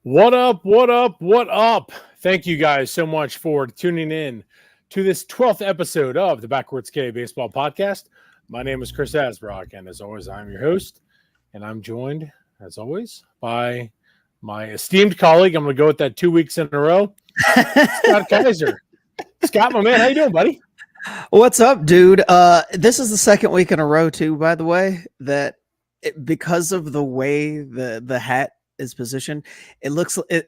What up? What up? What up? Thank you guys so much for tuning in to this 12th episode of the Backwards K Baseball Podcast. My name is Chris Asbrock, and as always, I'm your host, and I'm joined, as always, by my esteemed colleague. I'm going to go with that 2 weeks in a row, Scott Kaiser. Scott, my man, how you doing, buddy? What's up, dude? This is the second week in a row, too, by the way, that because of the way the hat is positioned,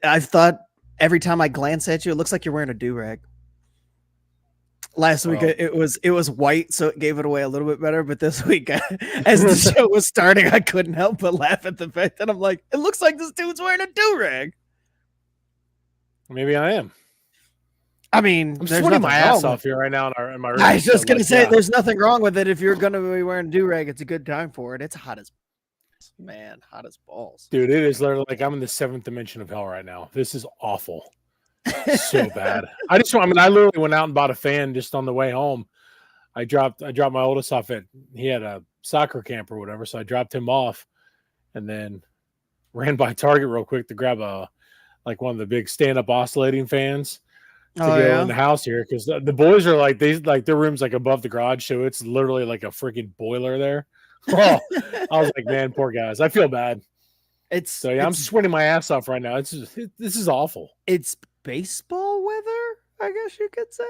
I've thought every time I glance at you, it looks like you're wearing a do-rag. Last week it was white, so it gave it away a little bit better. But this week, as the show was starting, I couldn't help but laugh at the fact that I'm like, it looks like this dude's wearing a do-rag. Maybe I am. I mean, I'm sweating my ass off here right now in my room. I was just gonna say, there's nothing wrong with it. If you're gonna be wearing a do-rag, it's a good time for it. It's hot as balls, dude. It is literally like I'm in the seventh dimension of hell right now. This is awful. So bad. I literally went out and bought a fan just on the way home. I dropped my oldest off he had a soccer camp or whatever, so I dropped him off and then ran by Target real quick to grab one of the big stand-up oscillating fans to go in the house here, because the boys are their room's like above the garage, so it's literally like a freaking boiler there. Oh, I was like, man, poor guys. I feel bad. I'm sweating my ass off right now. This is awful. It's baseball weather, I guess you could say.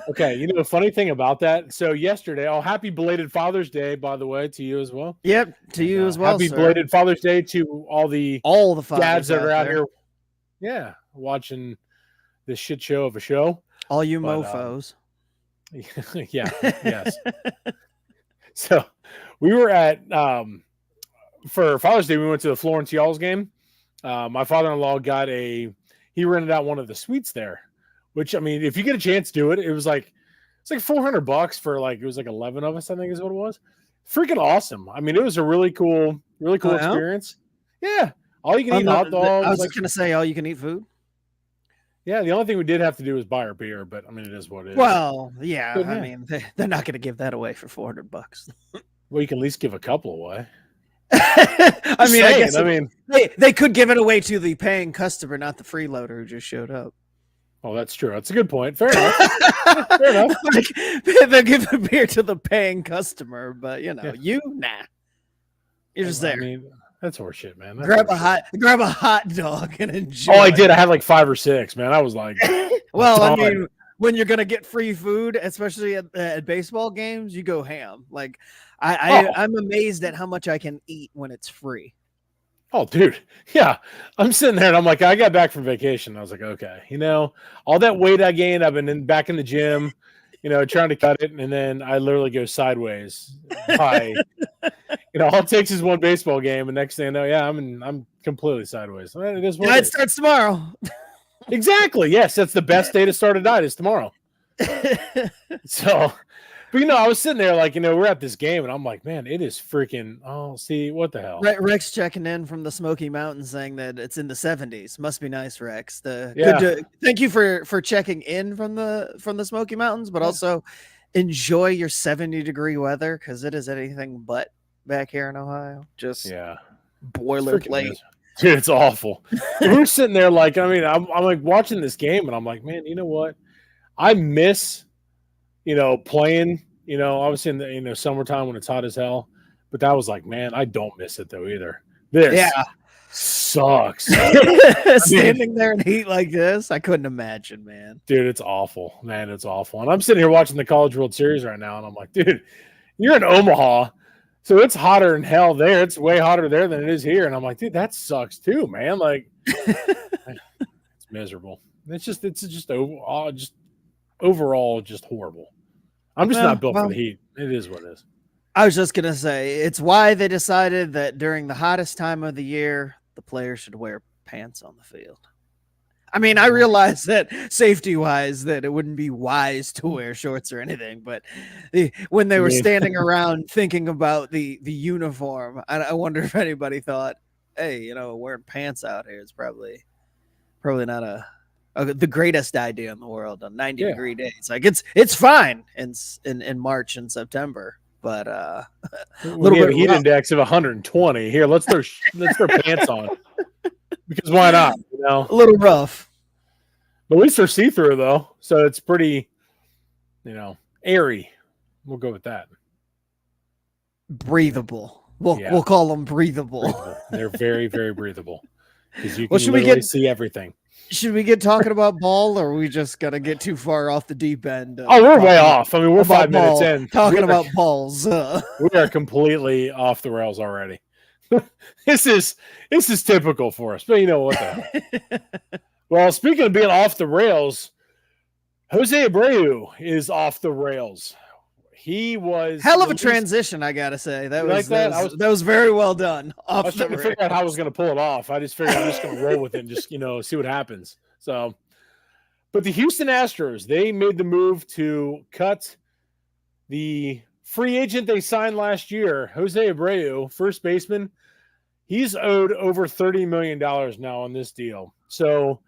Okay, the funny thing about that. So yesterday, happy belated Father's Day, by the way, to you as well. Yep, to you as well. Happy belated Father's Day to all the dads that are out here. Yeah, watching this shit show of a show. All you mofos. Yeah. Yes. So we were at for Father's Day, we went to the Florence Y'alls game. My father-in-law he rented out one of the suites there, which, I mean, if you get a chance, do it. It's like $400 for it was like 11 of us, I think is what it was. Freaking awesome. I mean, it was a really cool experience. Yeah. All you can eat hot dogs. I was just going to say, all you can eat food. Yeah, the only thing we did have to do was buy our beer, but I mean, it is what it is. Well, yeah, I mean, they're not going to give that away for $400. Well, you can at least give a couple away. I mean, they could give it away to the paying customer, not the freeloader who just showed up. Oh, that's true. That's a good point. Fair enough. Fair enough. They'll give a beer to the paying customer, but you're just there. I mean, that's horseshit, man. Grab a hot dog and enjoy. Oh, I did. I had like 5 or 6, man. I was like, well, I mean, when you're gonna get free food, especially at baseball games, you go ham. Like, I'm amazed at how much I can eat when it's free. Oh, dude. Yeah. I'm sitting there and I'm like, I got back from vacation. I was like, okay, all that weight I gained, I've been back in the gym, trying to cut it. And then I literally go sideways. All it takes is one baseball game. And next thing I know, I'm completely sideways. It is what it starts tomorrow. Exactly. Yes. That's the best day to start a diet is tomorrow. So, but I was sitting there we're at this game and I'm like, man, it is freaking, what the hell? Rex checking in from the Smoky Mountains saying that it's in the 70s. Must be nice, Rex. Thank you for checking in from the Smoky Mountains, but also enjoy your 70-degree weather, because it is anything but back here in Ohio. Just boilerplate. Dude, it's awful. We're sitting there I'm like watching this game and I'm like, man, you know what? I miss playing, obviously in the summertime when it's hot as hell. But that was like, man, I don't miss it though either. This sucks. Standing there in heat like this, I couldn't imagine, man. Dude, it's awful. Man, it's awful. And I'm sitting here watching the College World Series right now, and I'm like, dude, you're in Omaha, so it's hotter than hell there. It's way hotter there than it is here. And I'm like, dude, that sucks too, man. Like, it's miserable. It's just overall just horrible. I'm just not built for the heat. It is what it is. I was just going to say, it's why they decided that during the hottest time of the year, the players should wear pants on the field. I mean, I realize that safety-wise that it wouldn't be wise to wear shorts or anything, but when they were standing around thinking about the uniform, I wonder if anybody thought, hey, wearing pants out here is probably not the greatest idea in the world on 90-degree days. Like, it's fine in March and September, but a little bit heat index of 120. Here, let's throw pants on. because why not? You know, A little rough. but at least they're see-through though, so it's pretty, airy. We'll go with that. Breathable. Yeah. We'll call them breathable. They're very, very breathable because you can Well, should we literally get- see everything. Should we get talking about ball, or are we just gonna get too far off the deep end? Oh, we're way off. I mean, we're about 5 minutes ball, in. talking about balls. We are completely off the rails already. This is typical for us, but you know what the hell. Well, speaking of being off the rails, Jose Abreu is off the rails. He was hell of a transition, I gotta say. That was very well done. I was trying to figure out how I was going to pull it off. I just figured I'm just going to roll with it and just see what happens. So, but the Houston Astros, they made the move to cut the free agent they signed last year, Jose Abreu, first baseman. He's owed over $30 million now on this deal. So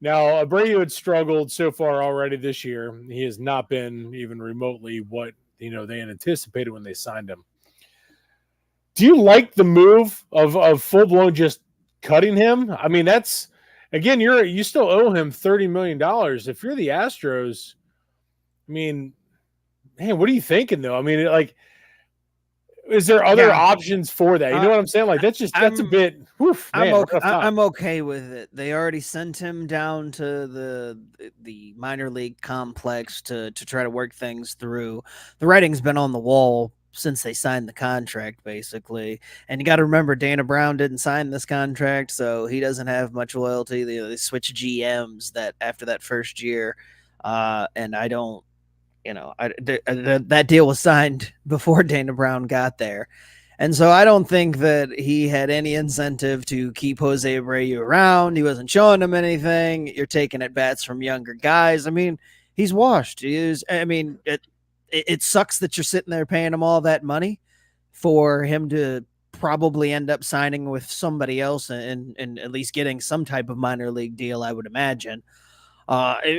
now Abreu had struggled so far already this year. He has not been even remotely what they had anticipated when they signed him. Do you like the move of full blown just cutting him? I mean, that's again, you still owe him $30 million. If you're the Astros, I mean, man, what are you thinking though? I mean, is there other options for that? You know what I'm saying? Like that's a bit. Woof, man, I'm okay with it. They already sent him down to the minor league complex to try to work things through. The writing's been on the wall since they signed the contract, basically. And you got to remember, Dana Brown didn't sign this contract, so he doesn't have much loyalty. They switched GMs after that first year, and I don't. That deal was signed before Dana Brown got there. And so I don't think that he had any incentive to keep Jose Abreu around. He wasn't showing him anything. You're taking at bats from younger guys. I mean, he's washed. It sucks that you're sitting there paying him all that money for him to probably end up signing with somebody else and at least getting some type of minor league deal, I would imagine.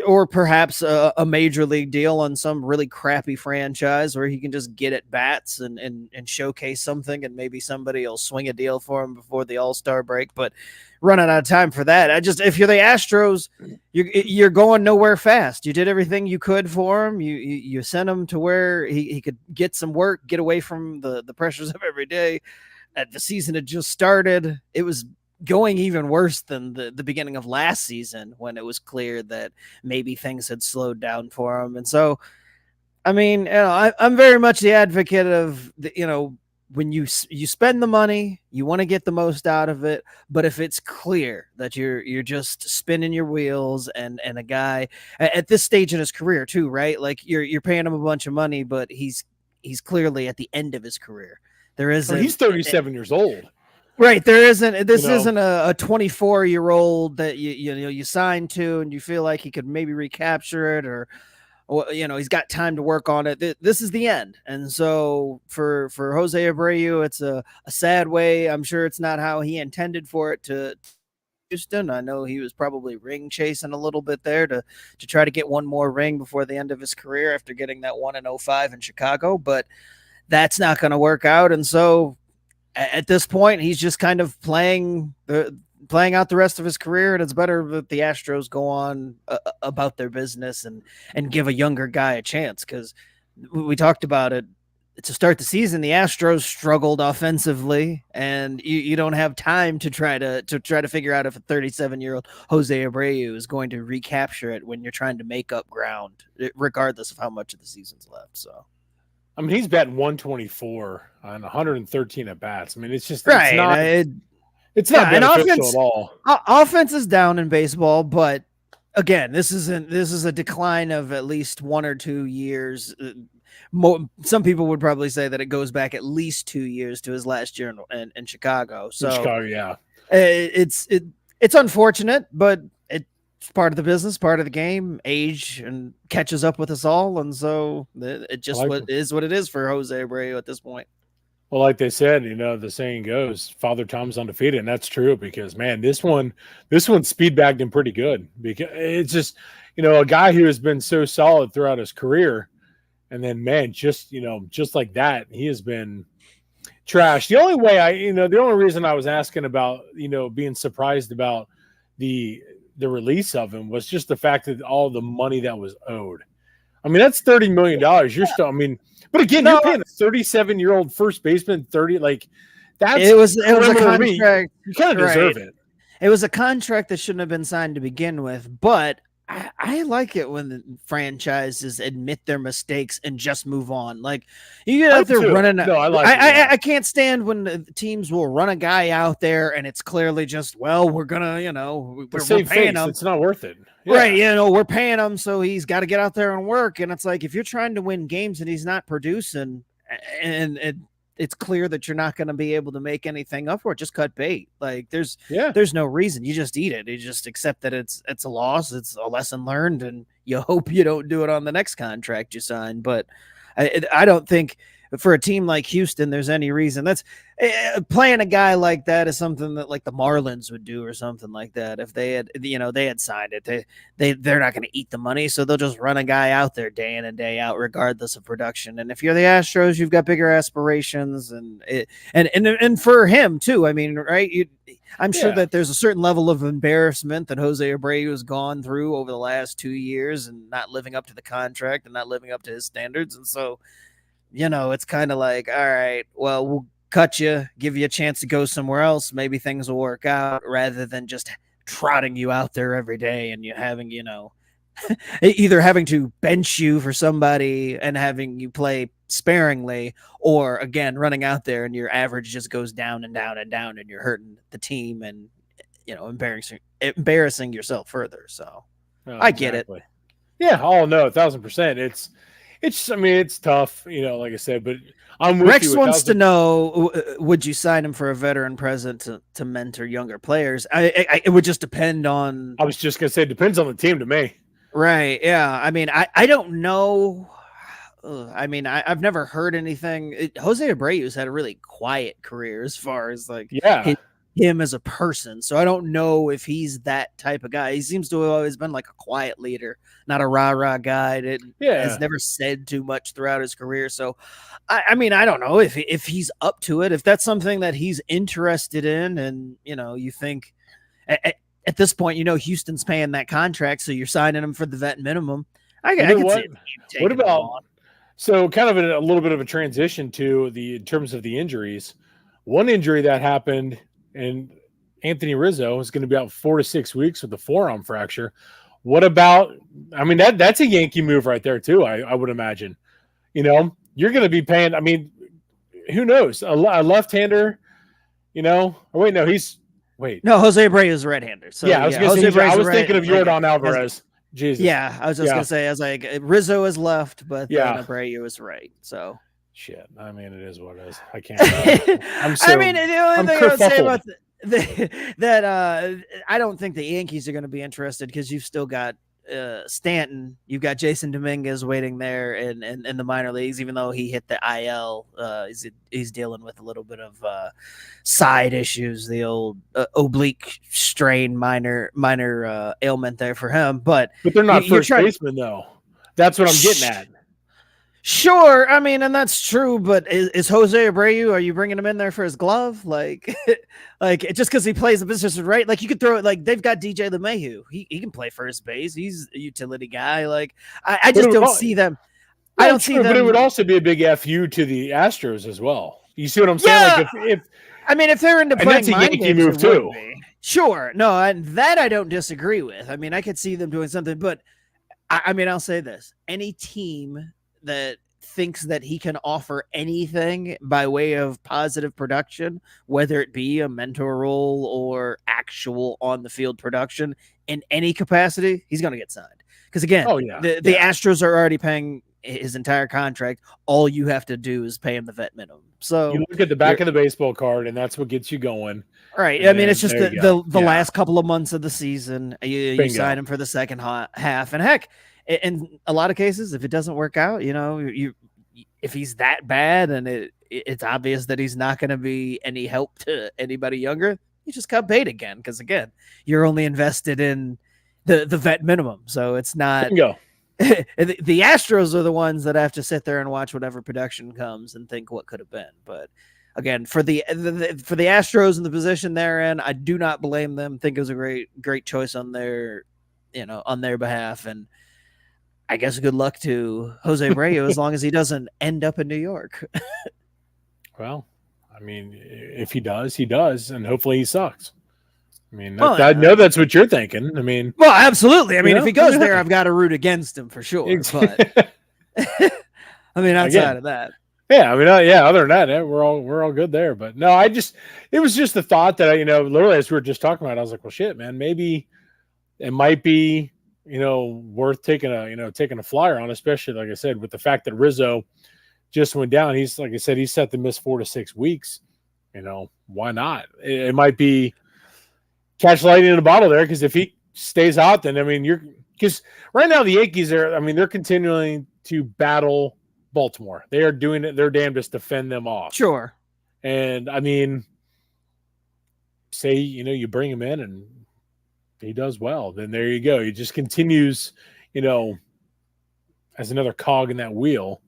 Or perhaps a major league deal on some really crappy franchise where he can just get at bats and showcase something, and maybe somebody will swing a deal for him before the All-Star break. But running out of time for that, if you're the Astros, you're going nowhere fast. You did everything you could for him. You sent him to where he could get some work, get away from the pressures of every day. The season had just started. It was going even worse than the beginning of last season when it was clear that maybe things had slowed down for him. And so, I mean, I'm very much the advocate of, when you spend the money, you want to get the most out of it. But if it's clear that you're just spinning your wheels and a guy at this stage in his career too, right? Like you're paying him a bunch of money, but he's clearly at the end of his career. There isn't. He's 37 years old. Right, there isn't. This isn't a 24-year-old that you signed to, and you feel like he could maybe recapture it, or he's got time to work on it. This is the end, and so for Jose Abreu, it's a sad way. I'm sure it's not how he intended for it to Houston. I know he was probably ring chasing a little bit there to try to get one more ring before the end of his career after getting that one in 2005 in Chicago, but that's not going to work out, and so. At this point, he's just kind of playing out the rest of his career, and it's better that the Astros go on about their business and give a younger guy a chance, because we talked about it. To start the season, the Astros struggled offensively, and you don't have time to try to figure out if a 37-year-old Jose Abreu is going to recapture it when you're trying to make up ground, regardless of how much of the season's left. So. I mean, he's batting 124 on 113 at bats. I mean, it's just right. It's not beneficial at all. Offense is down in baseball, but again, this is a decline of at least 1 or 2 years. Some people would probably say that it goes back at least 2 years to his last year in Chicago. So in Chicago, yeah, it's unfortunate, but it's part of the business, part of the game. Age and catches up with us all, and so it just is what it is for Jose Abreu at this point. Well, like they said, the saying goes, "Father Time's undefeated," and that's true because man, this one speed bagged him pretty good because it's just a guy who has been so solid throughout his career, and then man, just like that, he has been trash. The only way the only reason I was asking about, being surprised about the release of him was just the fact that all the money that was owed. I mean, that's $30 million. You're still, but again, you're paying a 37-year-old first baseman 30, like that's it was a contract. You kind of deserve it. It was a contract that shouldn't have been signed to begin with, but I like it when the franchises admit their mistakes and just move on. Like you get out there running. No, I like I can't stand when the teams will run a guy out there and it's clearly just, well, we're gonna, we're paying him. It's not worth it. Yeah. Right. We're paying him, so he's got to get out there and work. And it's like, if you're trying to win games and he's not producing, and it's clear that you're not going to be able to make anything up for it, just cut bait. Like there's no reason. You just eat it. You just accept that it's a loss. It's a lesson learned, and you hope you don't do it on the next contract you sign. But I don't think for a team like Houston, there's any reason. That's playing a guy like that is something that like the Marlins would do or something like that. If they had, they had signed it, they're not going to eat the money. So they'll just run a guy out there day in and day out, regardless of production. And if you're the Astros, you've got bigger aspirations and for him too. I mean, right. I'm sure that there's a certain level of embarrassment that Jose Abreu has gone through over the last 2 years and not living up to the contract and not living up to his standards. And so, it's kind of like, all right, well, we'll cut you, give you a chance to go somewhere else. Maybe things will work out, rather than just trotting you out there every day and you having, either having to bench you for somebody and having you play sparingly, or again, running out there and your average just goes down and down and down and you're hurting the team and, embarrassing yourself further. So I get it. Yeah. Oh no, 1,000%. It's tough, like I said, but I'm with Rex you. Wants to know, would you sign him for a veteran present to mentor younger players? It would just depend on. I was just going to say, it depends on the team to me. Right. Yeah. I mean, I don't know. I've never heard anything. Jose Abreu's had a really quiet career as far as like him as a person. So I don't know if he's that type of guy. He seems to have always been like a quiet leader, not a rah-rah guy that has never said too much throughout his career. So, I don't know if he's up to it, if that's something that he's interested in. And, you think at this point, Houston's paying that contract, so you're signing him for the vet minimum. I can see it. What about, so kind of a little bit of a transition to in terms of the injuries. One injury that happened, and Anthony Rizzo is going to be out 4 to 6 weeks with a forearm fracture. What about, that's a Yankee move right there too, I would imagine. You're going to be paying, who knows? A left-hander, No, Jose Abreu is a right-hander. So yeah, I was thinking of Yordan Alvarez. Jesus. Yeah, I was just going to say, I was like, Rizzo is left, but then Abreu is right. So. Shit. It is what it is. I can't. The only thing I would say about that I don't think the Yankees are going to be interested, because you've still got Stanton, you've got Jason Dominguez waiting there in the minor leagues, even though he hit the IL. He's dealing with a little bit of side issues, the old oblique strain, minor ailment there for him. But they're not first baseman though. That's what I'm getting at. Sure, and that's true, but is Jose Abreu, are you bringing him in there for his glove? Like just because he plays the business right? Like, you could throw it, like, they've got DJ LeMahieu. He can play first base. He's a utility guy. Like, I just don't see them. I don't see them. But it would also be a big FU to the Astros as well. You see what I'm saying? Yeah. Like if they're into playing, that's a Yankee move too. Sure, no, that I don't disagree with. I could see them doing something, but I'll say this: any team that thinks that he can offer anything by way of positive production, whether it be a mentor role or actual on the field production in any capacity, he's going to get signed. Because again, the Astros are already paying his entire contract. All you have to do is pay him the vet minimum. So you look at the back of the baseball card, and that's what gets you going. Right. It's just the last couple of months of the season. You sign him for the second half, and heck, in a lot of cases, if it doesn't work out, if he's that bad and it's obvious that he's not going to be any help to anybody younger, you just cut bait again. Because again, you're only invested in the vet minimum, so it's not. Bingo. The Astros are the ones that have to sit there and watch whatever production comes and think what could have been. But again, for the Astros in the position they're in, I do not blame them. Think it was a great choice on their behalf, and I guess good luck to Jose Abreu as long as he doesn't end up in New York. Well, I mean, if he does, he does, and hopefully he sucks. I mean, I know that's what you're thinking. I mean, well, absolutely. I mean, if he goes there, I've got to root against him for sure. But I mean, outside of that, yeah. I mean, other than that, we're all good there. But no, it was just the thought that literally as we were just talking about, I was like, well, shit, man, maybe it might be worth taking a flyer on, especially like I said, with the fact that Rizzo just went down. He's like I said, he's set to miss 4 to 6 weeks. Why not? It might be catch lightning in a bottle there, because if he stays out, then I mean because right now the Yankees they're continuing to battle Baltimore. They are doing it their damnedest to fend them off. Sure. And I mean, say you bring him in and he does well, then there you go. He just continues, as another cog in that wheel.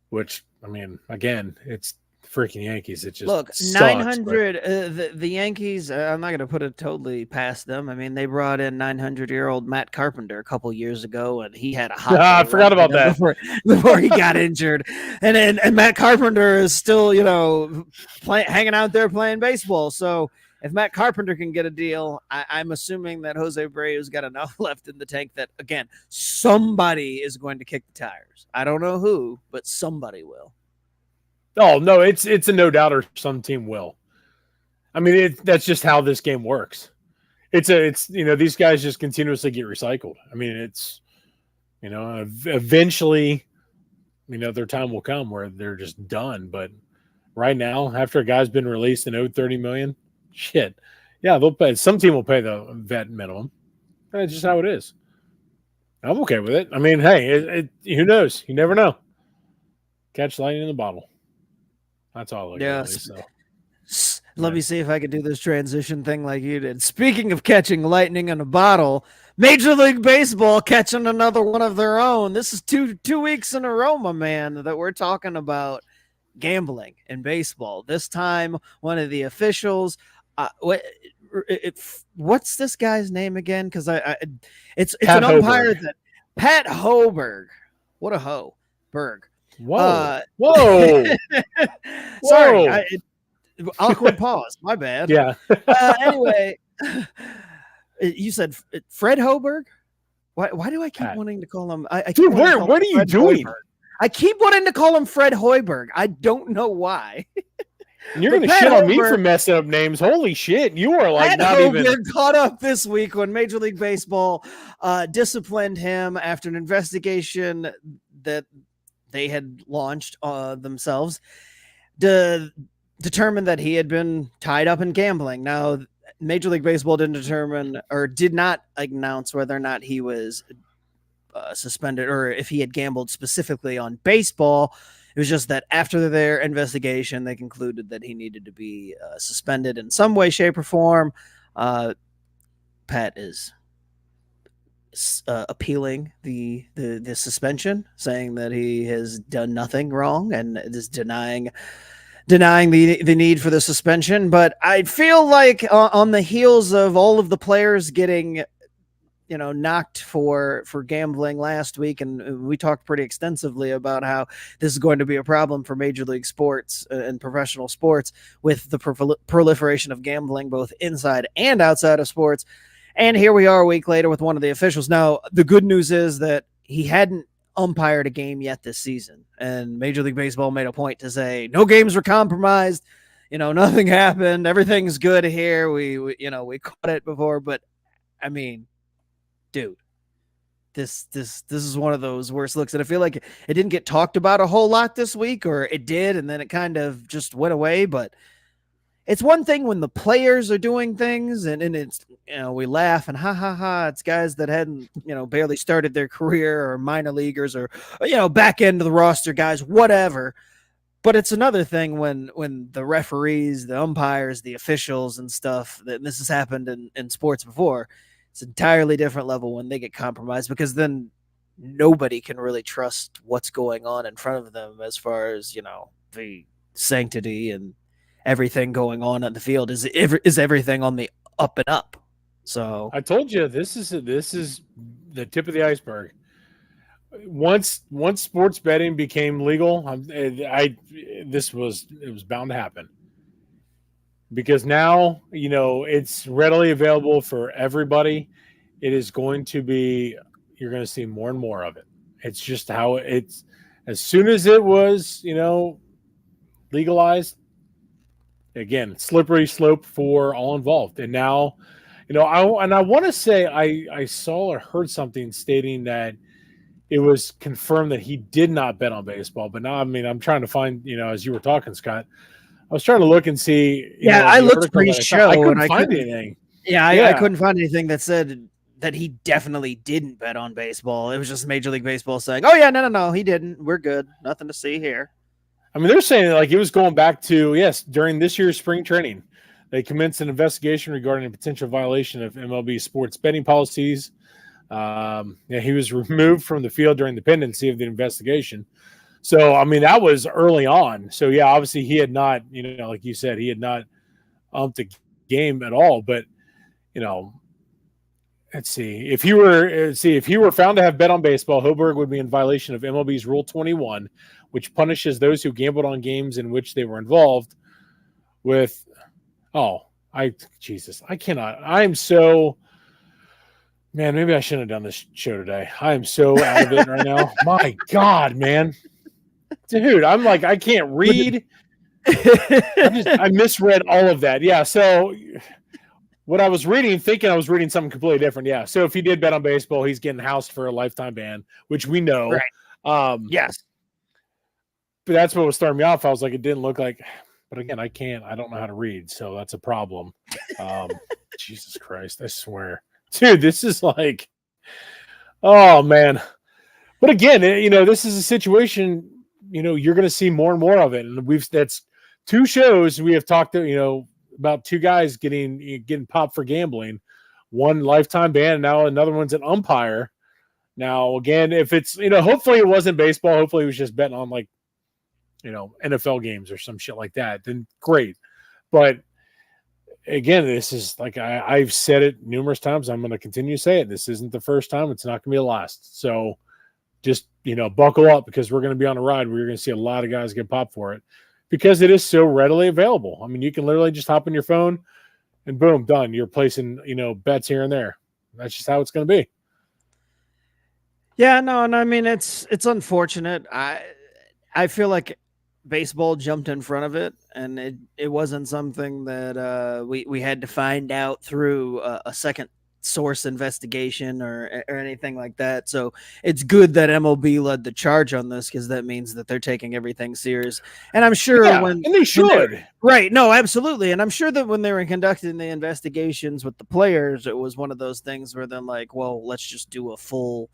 Which I mean, again, it's freaking Yankees. It just look sucks, 900. The Yankees. I'm not going to put it totally past them. I mean, they brought in 900-year-old Matt Carpenter a couple years ago, and he had a hot. I forgot about that before he got injured, and Matt Carpenter is still hanging out there playing baseball. So if Matt Carpenter can get a deal, I'm assuming that Jose Abreu's got enough left in the tank that, again, somebody is going to kick the tires. I don't know who, but somebody will. Oh, no, it's a no doubter some team will. I mean, that's just how this game works. It's these guys just continuously get recycled. I mean, it's, eventually, their time will come where they're just done. But right now, after a guy's been released and owed $30 million, shit. Yeah, they'll pay. Some team will pay the vet minimum. That's just how it is. I'm okay with it. I mean, hey, who knows? You never know. Catch lightning in the bottle. That's all I look at. So. Let me see if I can do this transition thing like you did. Speaking of catching lightning in a bottle, Major League Baseball catching another one of their own. This is two weeks in a row, my man, that we're talking about gambling in baseball. This time, one of the officials. What's this guy's name again? Because it's an umpire that Pat Hoberg. What a hoe, Berg. Whoa! Sorry, awkward pause. My bad. Yeah. Anyway, you said Fred Hoberg. Why do I keep wanting to call him? Dude, what are you doing? Hoiberg. I keep wanting to call him Fred Hoiberg. I don't know why. And you're going to shit on me for messing up names. Holy shit. You are like not even caught up this week when Major League Baseball disciplined him after an investigation that they had launched themselves to determine that he had been tied up in gambling. Now, Major League Baseball did not announce whether or not he was suspended or if he had gambled specifically on baseball. It was just that after their investigation, they concluded that he needed to be suspended in some way, shape, or form. Pat is appealing the suspension, saying that he has done nothing wrong and is denying the need for the suspension. But I feel like on the heels of all of the players getting knocked for gambling last week, and we talked pretty extensively about how this is going to be a problem for Major League sports and professional sports with the proliferation of gambling both inside and outside of sports. And here we are a week later with one of the officials. Now, the good news is that he hadn't umpired a game yet this season, and Major League Baseball made a point to say no games were compromised. Nothing happened. Everything's good here. We caught it before, but I mean, dude, this is one of those worst looks. And I feel like it didn't get talked about a whole lot this week, or it did, and then it kind of just went away. But it's one thing when the players are doing things and it's, we laugh and ha, it's guys that hadn't, barely started their career or minor leaguers or, back end of the roster guys, whatever. But it's another thing when the referees, the umpires, the officials and stuff, that this has happened in sports before. It's an entirely different level when they get compromised, because then nobody can really trust what's going on in front of them as far as, the sanctity and everything going on the field is everything on the up and up. So I told you this is the tip of the iceberg. Once sports betting became legal, it was bound to happen, because now it's readily available for everybody. It is going to be, you're going to see more and more of it. It's just how it's, as soon as it was legalized, again, slippery slope for all involved. And now, I want to say I saw or heard something stating that it was confirmed that he did not bet on baseball. But now, I mean, I'm trying to find, as you were talking, Scott, I was trying to look and see. I looked pre-show. I couldn't find anything. I couldn't find anything that said that he definitely didn't bet on baseball. It was just Major League Baseball saying, "Oh yeah, no, he didn't. We're good. Nothing to see here." I mean, they're saying like it was going back to, yes, during this year's spring training, they commenced an investigation regarding a potential violation of MLB sports betting policies. He was removed from the field during the pendency of the investigation. So, I mean, that was early on. So, yeah, obviously he had not, like you said, he had not umped the game at all. But, let's see. If he were found to have bet on baseball, Hoberg would be in violation of MLB's Rule 21, which punishes those who gambled on games in which they were involved with. I cannot. I am so. Man, maybe I shouldn't have done this show today. I am so out of it right now. My God, man. Dude, I'm like, I can't read. I misread all of that. Yeah, so what I was reading, thinking I was reading something completely different. Yeah, so if he did bet on baseball, he's getting housed for a lifetime ban, which we know. Right. Yes. But that's what was throwing me off. I was like, it didn't look like, but again, I don't know how to read, so that's a problem. Jesus Christ, I swear. Dude, this is like, oh man. But again, this is a situation, you're going to see more and more of it. And that's 2 shows we have talked to, about 2 guys getting popped for gambling, one lifetime ban. And now another one's an umpire. Now, again, if it's, hopefully it wasn't baseball. Hopefully it was just betting on like, NFL games or some shit like that. Then great. But again, this is like I've said it numerous times. I'm going to continue to say it. This isn't the first time. It's not going to be the last. So just, buckle up, because we're going to be on a ride where you're going to see a lot of guys get popped for it, because it is so readily available. I mean, you can literally just hop on your phone and boom, done. You're placing, bets here and there. That's just how it's going to be. Yeah, no, and I mean, it's unfortunate. I feel like baseball jumped in front of it, and it wasn't something that we had to find out through a second source investigation or anything like that. So it's good that MLB led the charge on this, because that means that they're taking everything serious. And I'm sure and they should. Right. No, absolutely. And I'm sure that when they were conducting the investigations with the players, it was one of those things where they're like, well, let's just do a full,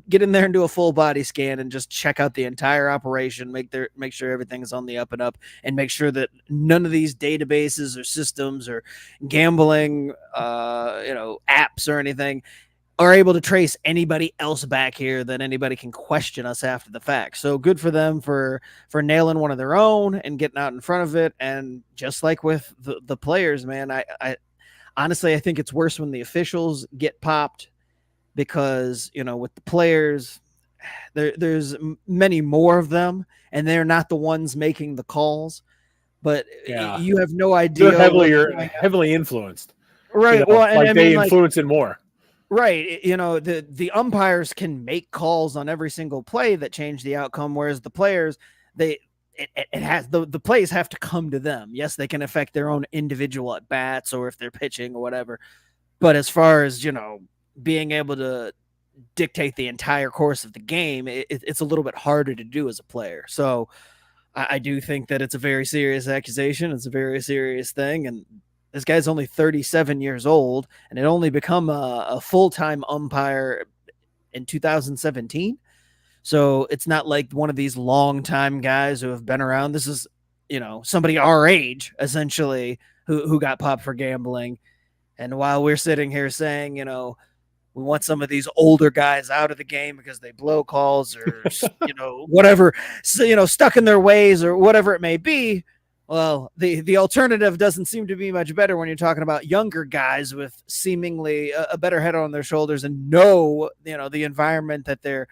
get in there and do a full body scan and just check out the entire operation, make sure everything's on the up and up, and make sure that none of these databases or systems or gambling, apps or anything are able to trace anybody else back here that anybody can question us after the fact. So good for them for nailing one of their own and getting out in front of it. And just like with the players, man, I honestly, I think it's worse when the officials get popped, because, with the players, there's many more of them, and they're not the ones making the calls, but you have no idea. You're heavily influenced. Right. Well, and they influence it more. Right. The umpires can make calls on every single play that change the outcome, whereas the players, it has the plays have to come to them. Yes, they can affect their own individual at bats or if they're pitching or whatever. But as far as, being able to dictate the entire course of the game, it's a little bit harder to do as a player. So I do think that it's a very serious accusation. It's a very serious thing. And this guy's only 37 years old and had only become a full-time umpire in 2017. So it's not like one of these long-time guys who have been around. This is, somebody our age, essentially, who got popped for gambling. And while we're sitting here saying, we want some of these older guys out of the game because they blow calls or, whatever, so, stuck in their ways or whatever it may be, Well, the alternative doesn't seem to be much better when you're talking about younger guys with seemingly a better head on their shoulders and know, the environment that they're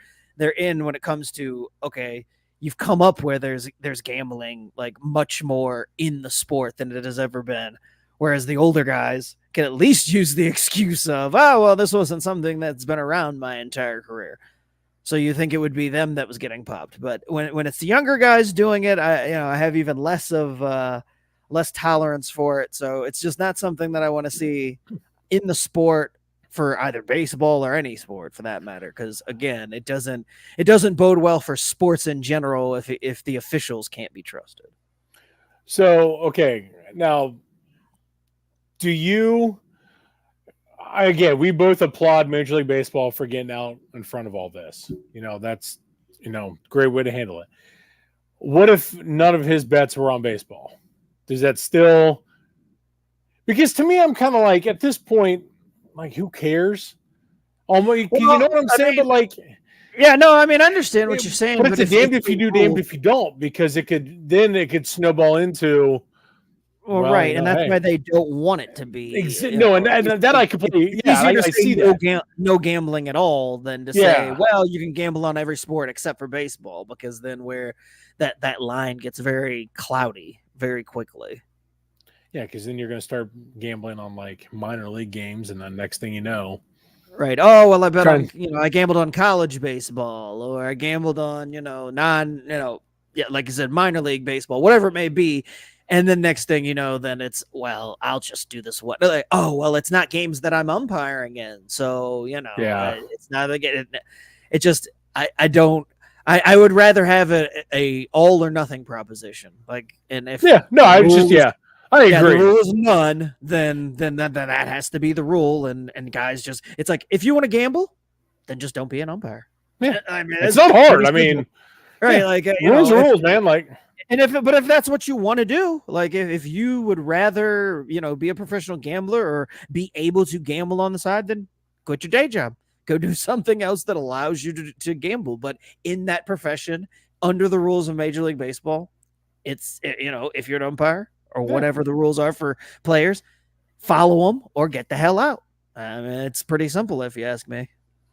in when it comes to, okay, you've come up where there's gambling like much more in the sport than it has ever been. Whereas the older guys can at least use the excuse of, oh, well, this wasn't something that's been around my entire career. So you think it would be them that was getting popped, but when it's the younger guys doing it, I have even less tolerance for it. So it's just not something that I want to see in the sport for either baseball or any sport for that matter. Because again, it doesn't bode well for sports in general if the officials can't be trusted. So okay, now do you? Again, we both applaud Major League Baseball for getting out in front of all this. That's great way to handle it. What if none of his bets were on baseball? Does that still? Because to me, I'm kind of like at this point, like who cares? You know what I'm saying? But like, yeah, no, I mean, I understand what you're saying. But it's damned if you do, damned if you don't, because it could snowball into. Well, right, and that's why they don't want it to be. No, and that I completely. Yeah, I see that. No gambling at all than to say, well, you can gamble on every sport except for baseball, because then where that line gets very cloudy very quickly. Yeah, because then you're going to start gambling on like minor league games, and then next thing you know. Right. Oh, well, I bet I gambled on college baseball, or I gambled on, like I said, minor league baseball, whatever it may be. And then next thing you know, then it's, well, I'll just do this. Like, oh, well, it's not games that I'm umpiring in. So, it's not it just, I don't, I would rather have a all or nothing proposition. Like, and if, I agree. The rule is none, then that has to be the rule. And guys just, it's like, if you want to gamble, then just don't be an umpire. Yeah. I mean, it's not hard. I mean, right. Like, rules are rules, man. Like, and if that's what you want to do, like if you would rather, be a professional gambler or be able to gamble on the side, then quit your day job. Go do something else that allows you to gamble. But in that profession, under the rules of Major League Baseball, it's, if you're an umpire or whatever the rules are for players, follow them or get the hell out. I mean, it's pretty simple if you ask me.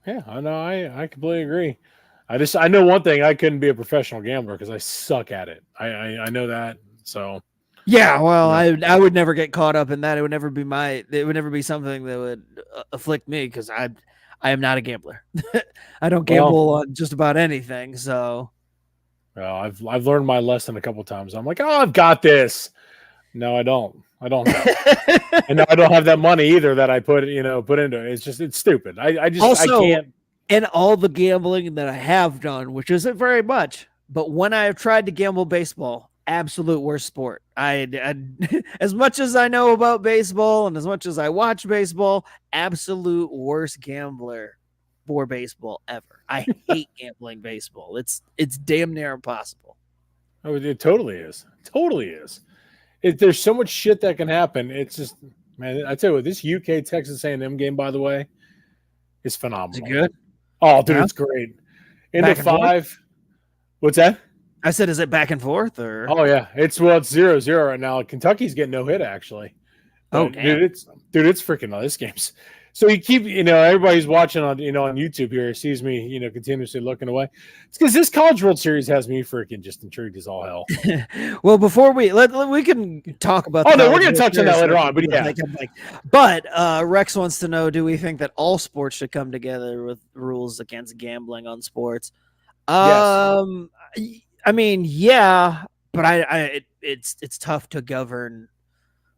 Yeah, I know. I completely agree. I know one thing. I couldn't be a professional gambler because I suck at it. I know that. So yeah, well, I would never get caught up in that. It would never be something that would afflict me because I am not a gambler. I don't gamble on just about anything. So well, I've learned my lesson a couple of times. I'm like, oh, I've got this. No, I don't. And I don't have that money either that I put into it. It's stupid. I can't. And all the gambling that I have done, which isn't very much, but when I have tried to gamble baseball, absolute worst sport. I as much as I know about baseball and as much as I watch baseball, absolute worst gambler for baseball ever. I hate gambling baseball. It's damn near impossible. Oh, it totally is. Totally is. There's so much shit that can happen. It's just, man, I tell you what, this UK Texas A&M game, by the way, is phenomenal. Is it good? Oh, dude, it's great. Into 5. What's that? I said, is it back and forth or? Oh yeah, it's 0-0 right now. Kentucky's getting no hit actually. Oh, damn. It's freaking. This game's. So you keep, everybody's watching on, on YouTube here sees me, continuously looking away. It's because this College World Series has me freaking just intrigued as all hell. Well, before we can talk about. Oh no, we're gonna touch on that later on, but yeah. But Rex wants to know: do we think that all sports should come together with rules against gambling on sports? Yes. I mean, yeah, but it's tough to govern.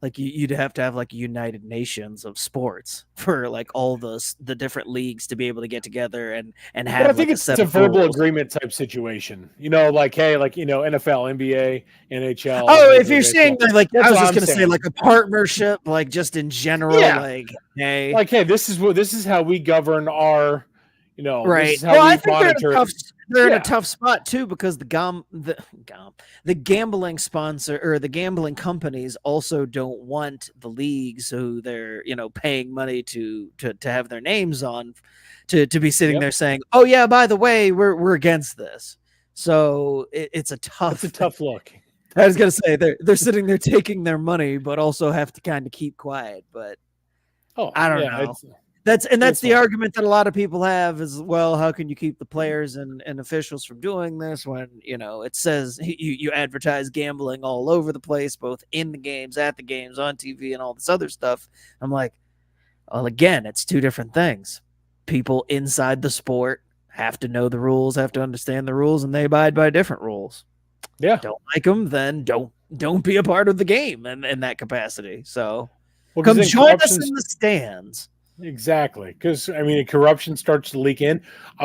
Like you'd have to have like United Nations of sports for like all the different leagues to be able to get together and have. But I think it's a verbal agreement type situation. Like NFL, NBA, NHL. Oh, if you're saying like I was just gonna say like a partnership, like just in general, like hey, this is how we govern our. Right. This is how we monitor. They're in a tough spot too because the gambling sponsor or the gambling companies also don't want the leagues who they're paying money to have their names on to be sitting there saying, oh yeah, by the way, we're against this. So it's a tough. It's a tough look. I was gonna say they're sitting there taking their money, but also have to kind of keep quiet. But Oh, I don't yeah, know. That's the fine. argument that a lot of people have is, well, how can you keep the players and officials from doing this when, it says you advertise gambling all over the place, both in the games, at the games, on TV, and all this other stuff. I'm like, well, again, it's two different things. People inside the sport have to know the rules, have to understand the rules, and they abide by different rules. Yeah. Don't like them, then don't be a part of the game in that capacity. So Well, come join us in the stands. Exactly, because I mean, corruption starts to leak in.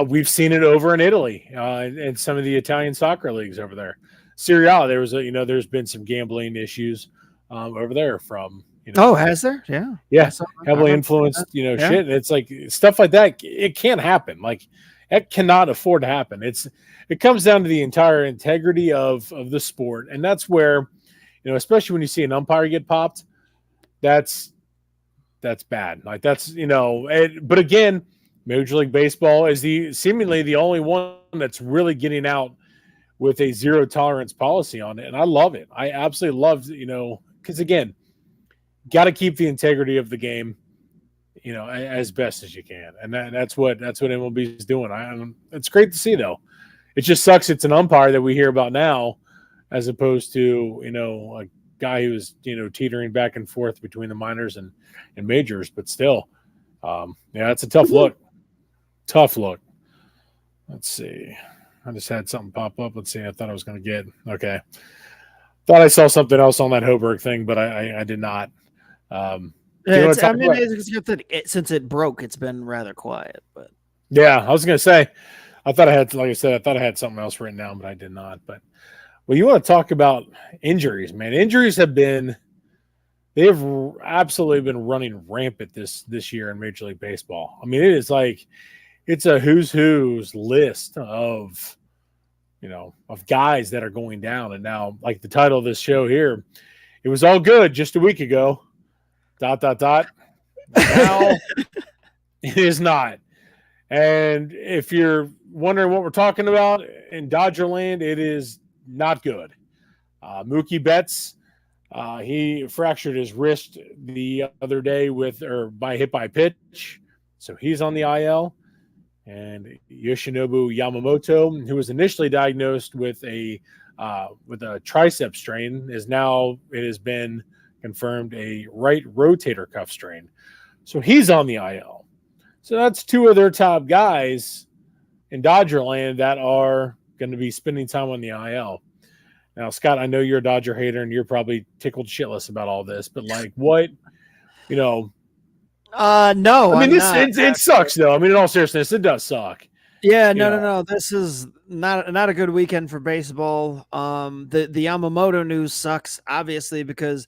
We've seen it over in Italy and some of the Italian soccer leagues over there. Serie A, there's been some gambling issues over there from Oh, has there? Yeah, yeah, heavily influenced Yeah. shit. It's like stuff like that. It can't happen. Like that cannot afford to happen. It comes down to the entire integrity of the sport, and that's where especially when you see an umpire get popped, that's bad. Like that's but again, Major League Baseball is seemingly the only one that's really getting out with a zero tolerance policy on it, and I love it. I absolutely love because again, got to keep the integrity of the game, as best as you can, and that's what MLB is doing. It's great to see though. It just sucks it's an umpire that we hear about now, as opposed to a guy who was teetering back and forth between the minors and majors, but still, it's a tough look. Let's see. I just had something pop up. Let's see. I thought I was going to get okay. Thought I saw something else on that Hoberg thing, but I did not. Since it broke, it's been rather quiet. But yeah, I was going to say. I thought I had, like I said, I thought I had something else written down, but I did not. But well, you want to talk about injuries, man? Injuries they've absolutely been running rampant this year in Major League Baseball. I mean, it is like it's a who's list of guys that are going down. And now, like the title of this show here, it was all good just a week ago. ... Now it is not. And if you're wondering what we're talking about in Dodgerland, it is not good. Mookie Betts, he fractured his wrist the other day by hit by pitch, so he's on the IL. And Yoshinobu Yamamoto, who was initially diagnosed with a tricep strain, it has been confirmed a right rotator cuff strain, so he's on the IL. So that's two of their top guys in Dodgerland that are going to be spending time on the IL. Now, Scott, I know you're a Dodger hater and you're probably tickled shitless about all this, but like what, no. I mean, it sucks though. I mean, in all seriousness, it does suck. Yeah, no. This is not a good weekend for baseball. The Yamamoto news sucks, obviously, because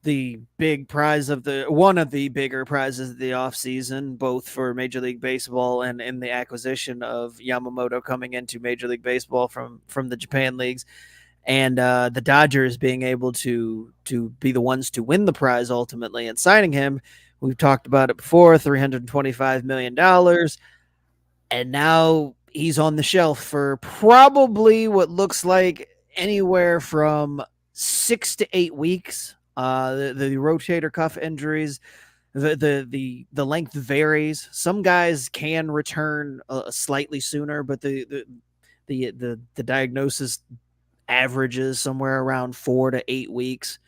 the big prize one of the bigger prizes of the offseason, both for Major League Baseball and in the acquisition of Yamamoto coming into Major League Baseball from the Japan leagues, and the Dodgers being able to be the ones to win the prize ultimately and signing him. We've talked about it before, $325 million. And now he's on the shelf for probably what looks like anywhere from 6 to 8 weeks. The rotator cuff injuries, the length varies. Some guys can return slightly sooner, but the diagnosis averages somewhere around 4 to 8 weeks.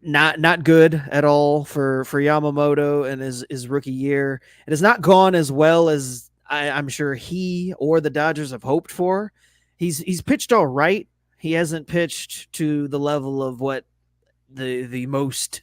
Not good at all for Yamamoto and his rookie year. It has not gone as well as I'm sure he or the Dodgers have hoped for. He's pitched all right. He hasn't pitched to the level of what the most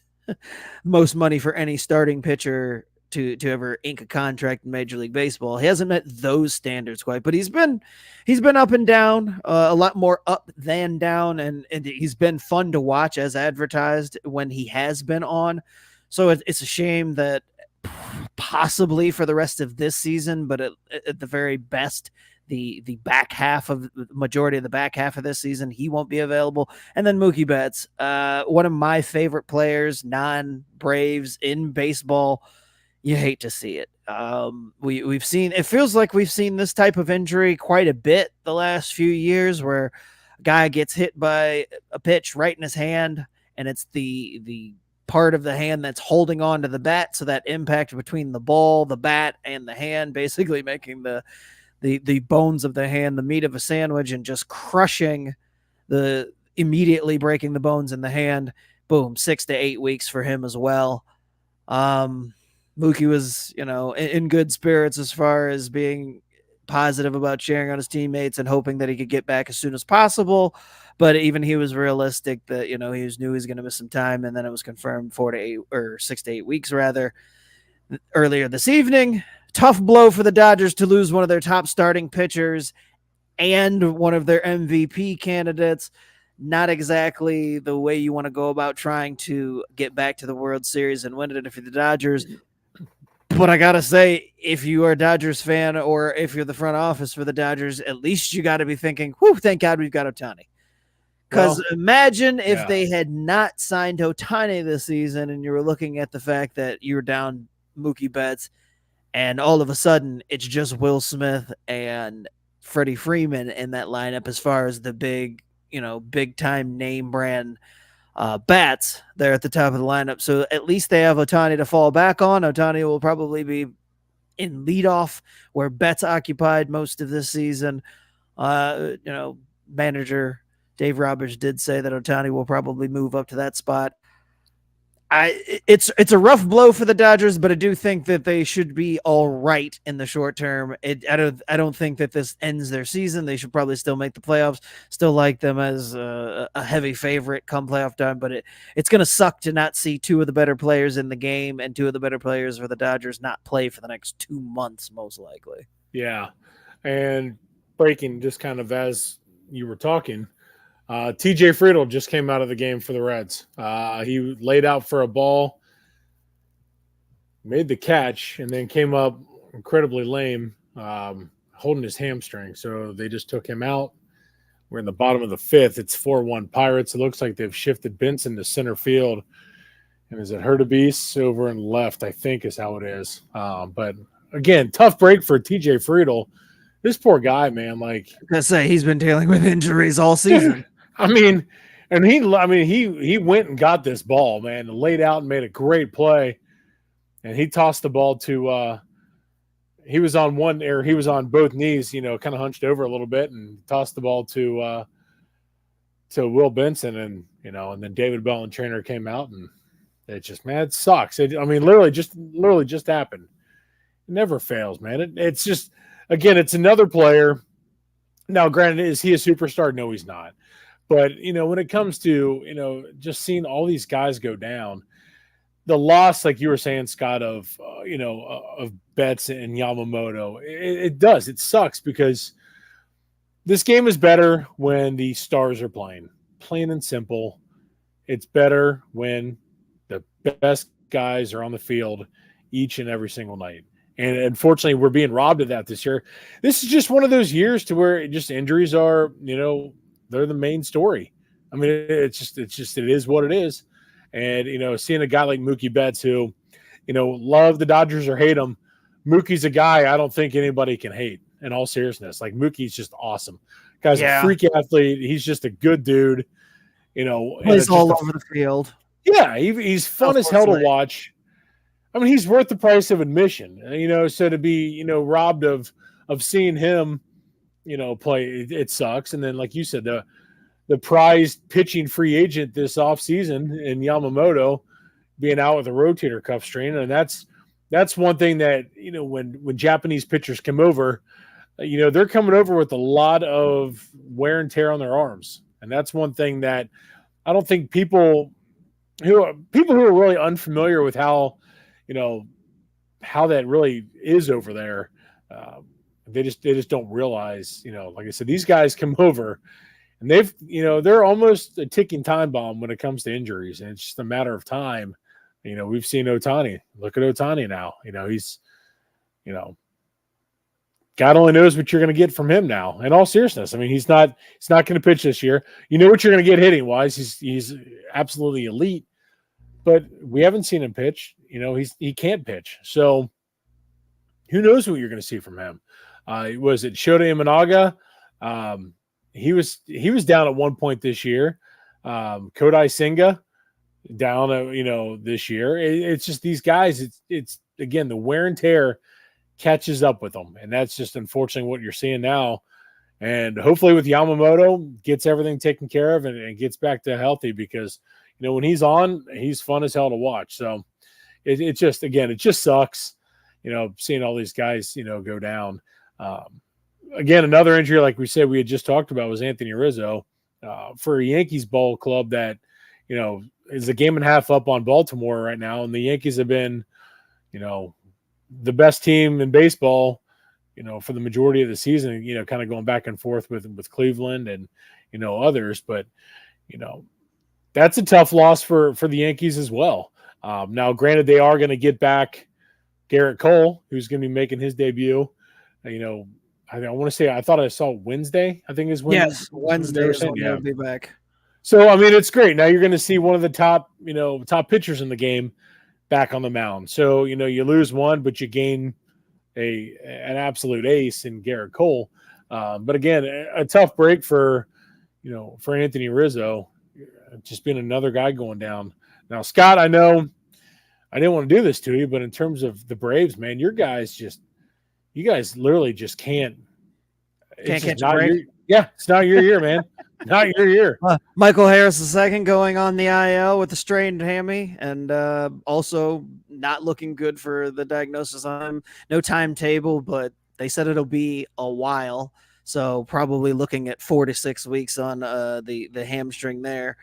money for any starting pitcher to ever ink a contract in Major League Baseball. He hasn't met those standards quite, but he's been up and down, a lot more up than down, and he's been fun to watch as advertised when he has been on. So it's a shame that possibly for the rest of this season, but at the very best, the back half of the majority of the back half of this season, he won't be available. And then Mookie Betts, one of my favorite players, non-Braves in baseball. You hate to see it. It feels like we've seen this type of injury quite a bit the last few years, where guy gets hit by a pitch right in his hand, and it's the part of the hand that's holding on to the bat, so that impact between the ball, the bat, and the hand, basically making the bones of the hand the meat of a sandwich and just crushing immediately breaking the bones in the hand. Boom, 6 to 8 weeks for him as well. Mookie was, in good spirits as far as being positive about cheering on his teammates and hoping that he could get back as soon as possible. But even he was realistic that, he knew he was going to miss some time. And then it was confirmed 6 to 8 weeks rather earlier this evening. Tough blow for the Dodgers to lose one of their top starting pitchers and one of their MVP candidates. Not exactly the way you want to go about trying to get back to the World Series and win it if you're the Dodgers. But I got to say, if you are a Dodgers fan or if you're the front office for the Dodgers, at least you got to be thinking, whew, thank God we've got Ohtani. Because imagine if they had not signed Ohtani this season and you were looking at the fact that you were down Mookie Betts and all of a sudden it's just Will Smith and Freddie Freeman in that lineup as far as the big time name brand bats there at the top of the lineup. So at least they have Ohtani to fall back on. Ohtani will probably be in leadoff where Betts occupied most of this season. Manager Dave Roberts did say that Ohtani will probably move up to that spot. It's a rough blow for the Dodgers, but I do think that they should be all right in the short term. I don't think that this ends their season. They should probably still make the playoffs. Still like them as a heavy favorite come playoff time, but it's going to suck to not see two of the better players in the game and two of the better players for the Dodgers not play for the next 2 months, most likely. Yeah, and breaking just kind of as you were talking. TJ Friedl just came out of the game for the Reds. He laid out for a ball, made the catch, and then came up incredibly lame, holding his hamstring. So they just took him out. We're in the bottom of the 5th. It's 4-1 Pirates. It looks like they've shifted Benson to center field. And is it Hurtubise over and left, I think is how it is. But, again, tough break for TJ Friedl. This poor guy, man, like – I was going to say, he's been dealing with injuries all season. he went and got this ball, man, and laid out and made a great play. And he tossed the ball to he was on both knees, kind of hunched over a little bit and tossed the ball to Will Benson. And, and then David Belton trainer came out and it just, man, it sucks. Literally just happened. It never fails, man. It's just, again, it's another player. Now, granted, is he a superstar? No, he's not. But, when it comes to, just seeing all these guys go down, the loss, like you were saying, Scott, of Betts and Yamamoto, it does. It sucks because this game is better when the stars are playing. Plain and simple. It's better when the best guys are on the field each and every single night. And unfortunately, we're being robbed of that this year. This is just one of those years to where injuries are, they're the main story. It is what it is. And, seeing a guy like Mookie Betts who, love the Dodgers or hate him, Mookie's a guy I don't think anybody can hate in all seriousness. Like, Mookie's just awesome. Guy's a freak athlete. He's just a good dude, Plays all over the field. Yeah, he's fun as hell to watch. He's worth the price of admission, so to be, robbed of seeing him, play, it sucks. And then, like you said, the prized pitching free agent this offseason in Yamamoto being out with a rotator cuff strain. And that's one thing that, when Japanese pitchers come over, they're coming over with a lot of wear and tear on their arms. And that's one thing that I don't think people who are really unfamiliar with how that really is over there. They just don't realize, like I said, these guys come over and they're almost a ticking time bomb when it comes to injuries. And it's just a matter of time. We've seen Ohtani. Look at Ohtani now. He's, God only knows what you're going to get from him now. In all seriousness, he's not going to pitch this year. You know what you're going to get hitting wise. He's absolutely elite, but we haven't seen him pitch. He can't pitch. So who knows what you're going to see from him? Was it Shota Imanaga? he was down at one point this year. Kodai Senga down, this year. It's just these guys. It's again the wear and tear catches up with them, and that's just unfortunately what you're seeing now. And hopefully, with Yamamoto, gets everything taken care of and gets back to healthy because when he's on, he's fun as hell to watch. So it just sucks, seeing all these guys go down. Again, another injury, like we said, we had just talked about was Anthony Rizzo for a Yankees ball club that is a game and a half up on Baltimore right now, and the Yankees have been, the best team in baseball, for the majority of the season. Kind of going back and forth with Cleveland and others, but that's a tough loss for the Yankees as well. Now, granted, they are going to get back Garrett Cole, who's going to be making his debut. I want to say I thought I saw Wednesday. I think is when. Yes, Wednesday is when they'll be back. So I mean, it's great. Now you're going to see one of the top pitchers in the game back on the mound. So you lose one, but you gain an absolute ace in Garrett Cole. But again, a tough break for Anthony Rizzo, just being another guy going down. Now, Scott, I know I didn't want to do this to you, but in terms of the Braves, man, you guys literally just can't. Can't catch a break. It's not your year, man. Not your year. Michael Harris II going on the IL with a strained hammy, and also not looking good for the diagnosis on him. No timetable, but they said it'll be a while. So probably looking at 4 to 6 weeks on the hamstring there.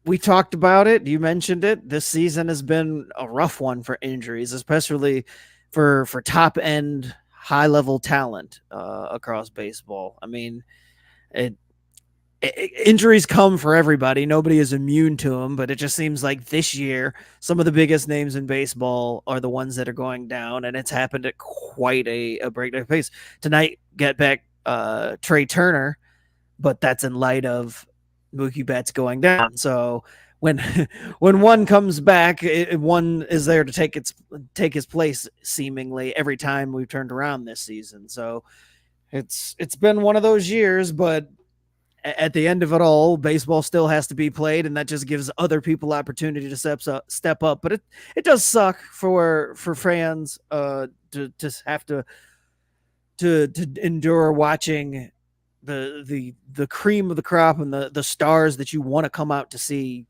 We talked about it. You mentioned it. This season has been a rough one for injuries, especially for top end, high level talent across baseball. I mean, injuries come for everybody. Nobody is immune to them, but it just seems like this year, some of the biggest names in baseball are the ones that are going down, and it's happened at quite a breakneck pace. Tonight, get back Trey Turner, but that's in light of Mookie Betts going down. So when one comes back, one is there to take his place seemingly every time we've turned around this season. So it's been one of those years, but at the end of it all, baseball still has to be played, and that just gives other people opportunity to step up. But it does suck for fans to have to endure watching the cream of the crop and the stars that you want to come out to see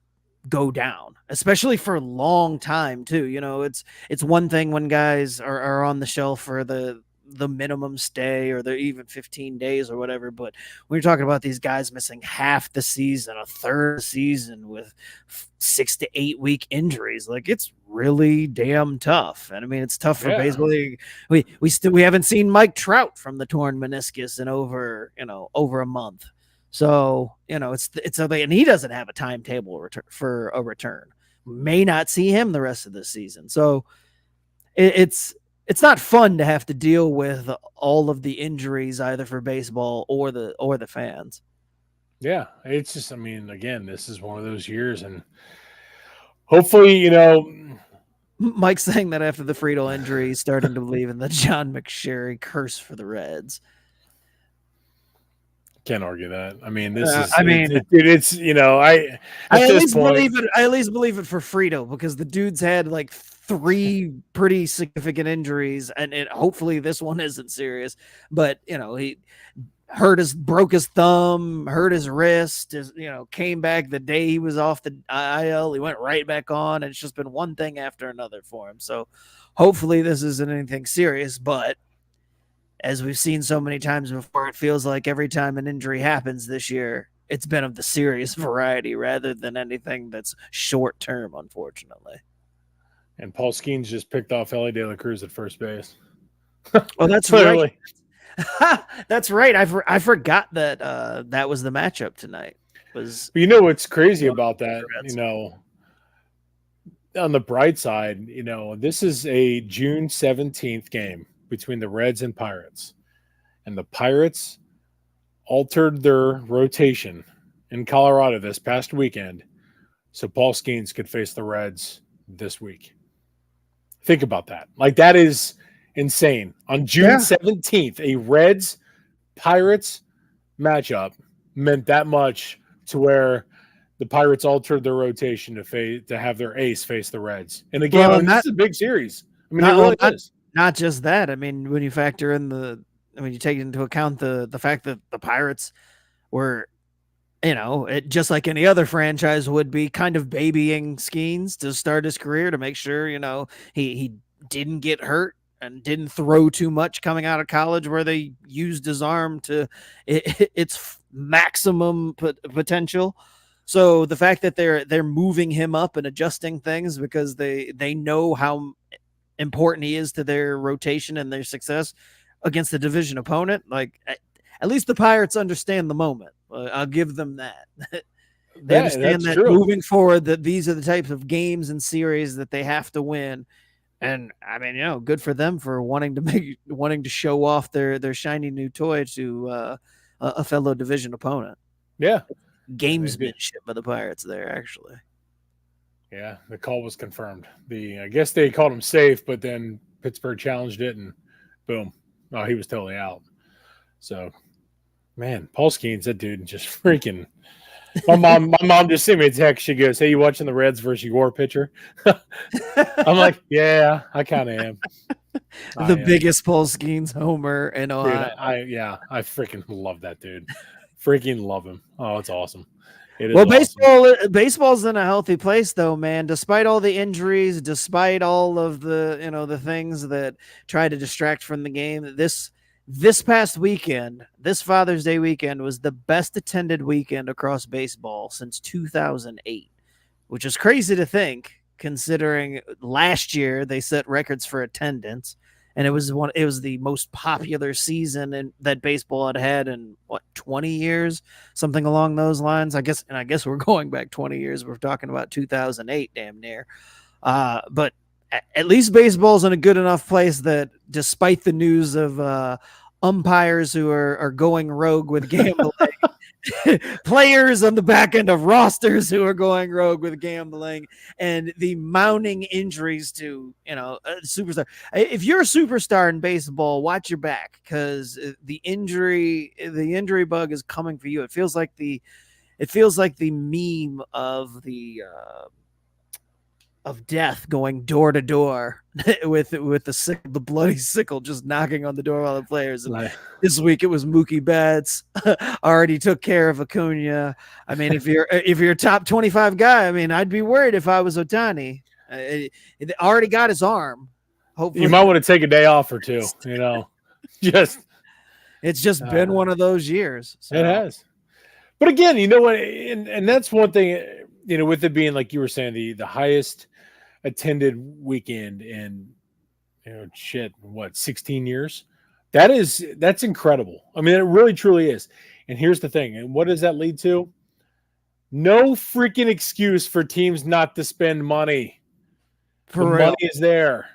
go down, especially for a long time too. It's one thing when guys are on the shelf for the minimum stay or they're even 15 days or whatever, but when you're talking about these guys missing half the season, a third season with 6 to 8 week injuries, like it's really damn tough. And I mean, it's tough for baseball. We haven't seen Mike Trout from the torn meniscus in over a month. So, it's and he doesn't have a timetable for a return. May not see him the rest of the season. So it's not fun to have to deal with all of the injuries either for baseball or the fans. Yeah, it's just, I mean, again, this is one of those years, and hopefully, Mike's saying that after the Friedel injury, he's starting to believe in the John McSherry curse for the Reds. Can't argue that. I mean, I at least believe it for Friedel, because the dude's had like 3 pretty significant injuries, and hopefully this one isn't serious. But he broke his thumb, hurt his wrist, came back the day he was off the IL. He went right back on, and it's just been one thing after another for him. So hopefully this isn't anything serious, but as we've seen so many times before, it feels like every time an injury happens this year, it's been of the serious variety rather than anything that's short term, unfortunately. And Paul Skenes just picked off Ellie De La Cruz at first base. Oh, that's right. That's right. I forgot that that was the matchup tonight. What's crazy about that? On the bright side, this is a June 17th game between the Reds and Pirates, and the Pirates altered their rotation in Colorado this past weekend so Paul Skenes could face the Reds this week. Think about that. Like, that is insane. On June 17th, a Reds Pirates matchup meant that much to where the Pirates altered their rotation to have their ace face the Reds. And again, Well, I mean, this is a big series. I mean, it not really is. not just that. I mean, when you factor in when you take into account the fact that the Pirates were, just like any other franchise would be, kind of babying Skenes to start his career to make sure, he didn't get hurt and didn't throw too much coming out of college, where they used his arm to its maximum potential. So the fact that they're moving him up and adjusting things because they know how important he is to their rotation and their success against the division opponent, like, at least the Pirates understand the moment. I'll give them that. They understand that true. Moving forward, that these are the types of games and series that they have to win. And I mean, good for them for wanting to show off their shiny new toy to a fellow division opponent. Yeah, gamesmanship of the Pirates there, actually. Yeah, the call was confirmed. I guess they called him safe, but then Pittsburgh challenged it, and boom, he was totally out. So, man, Paul Skenes, that dude, just freaking. My mom just sent me a text. She goes, "Hey, you watching the Reds versus your pitcher?" I'm like, "Yeah, I kind of am." The biggest Paul Skenes homer in Ohio. Dude, I freaking love that dude. Freaking love him. Oh, it's awesome. Well, baseball's in a healthy place, though, man. Despite all the injuries, despite all of the the things that try to distract from the game, this past weekend, this Father's Day weekend, was the best attended weekend across baseball since 2008, which is crazy to think, considering last year they set records for attendance. And it was the most popular season that baseball had in 20 years, something along those lines. I guess we're going back 20 years. We're talking about 2008, damn near. But at least baseball's in a good enough place that, despite the news of umpires who are going rogue with gambling, players on the back end of rosters who are going rogue with gambling, and the mounting injuries to superstar. If you're a superstar in baseball, watch your back, because the injury bug is coming for you. It feels like the meme of death going door to door with the bloody sickle, just knocking on the door of all the players. And this week it was Mookie Betts. Already took care of Acuna. I mean, if you're a top 25 guy, I mean, I'd be worried if I was Ohtani. Already got his arm. Hopefully, you might want to take a day off or two. It's just been one of those years. So. It has. But again, you know what? And that's one thing. With it being, like you were saying, the highest attended weekend in 16 years. That's incredible. I mean, it really truly is. And here's the thing. And what does that lead to? No freaking excuse for teams not to spend money. Money is there.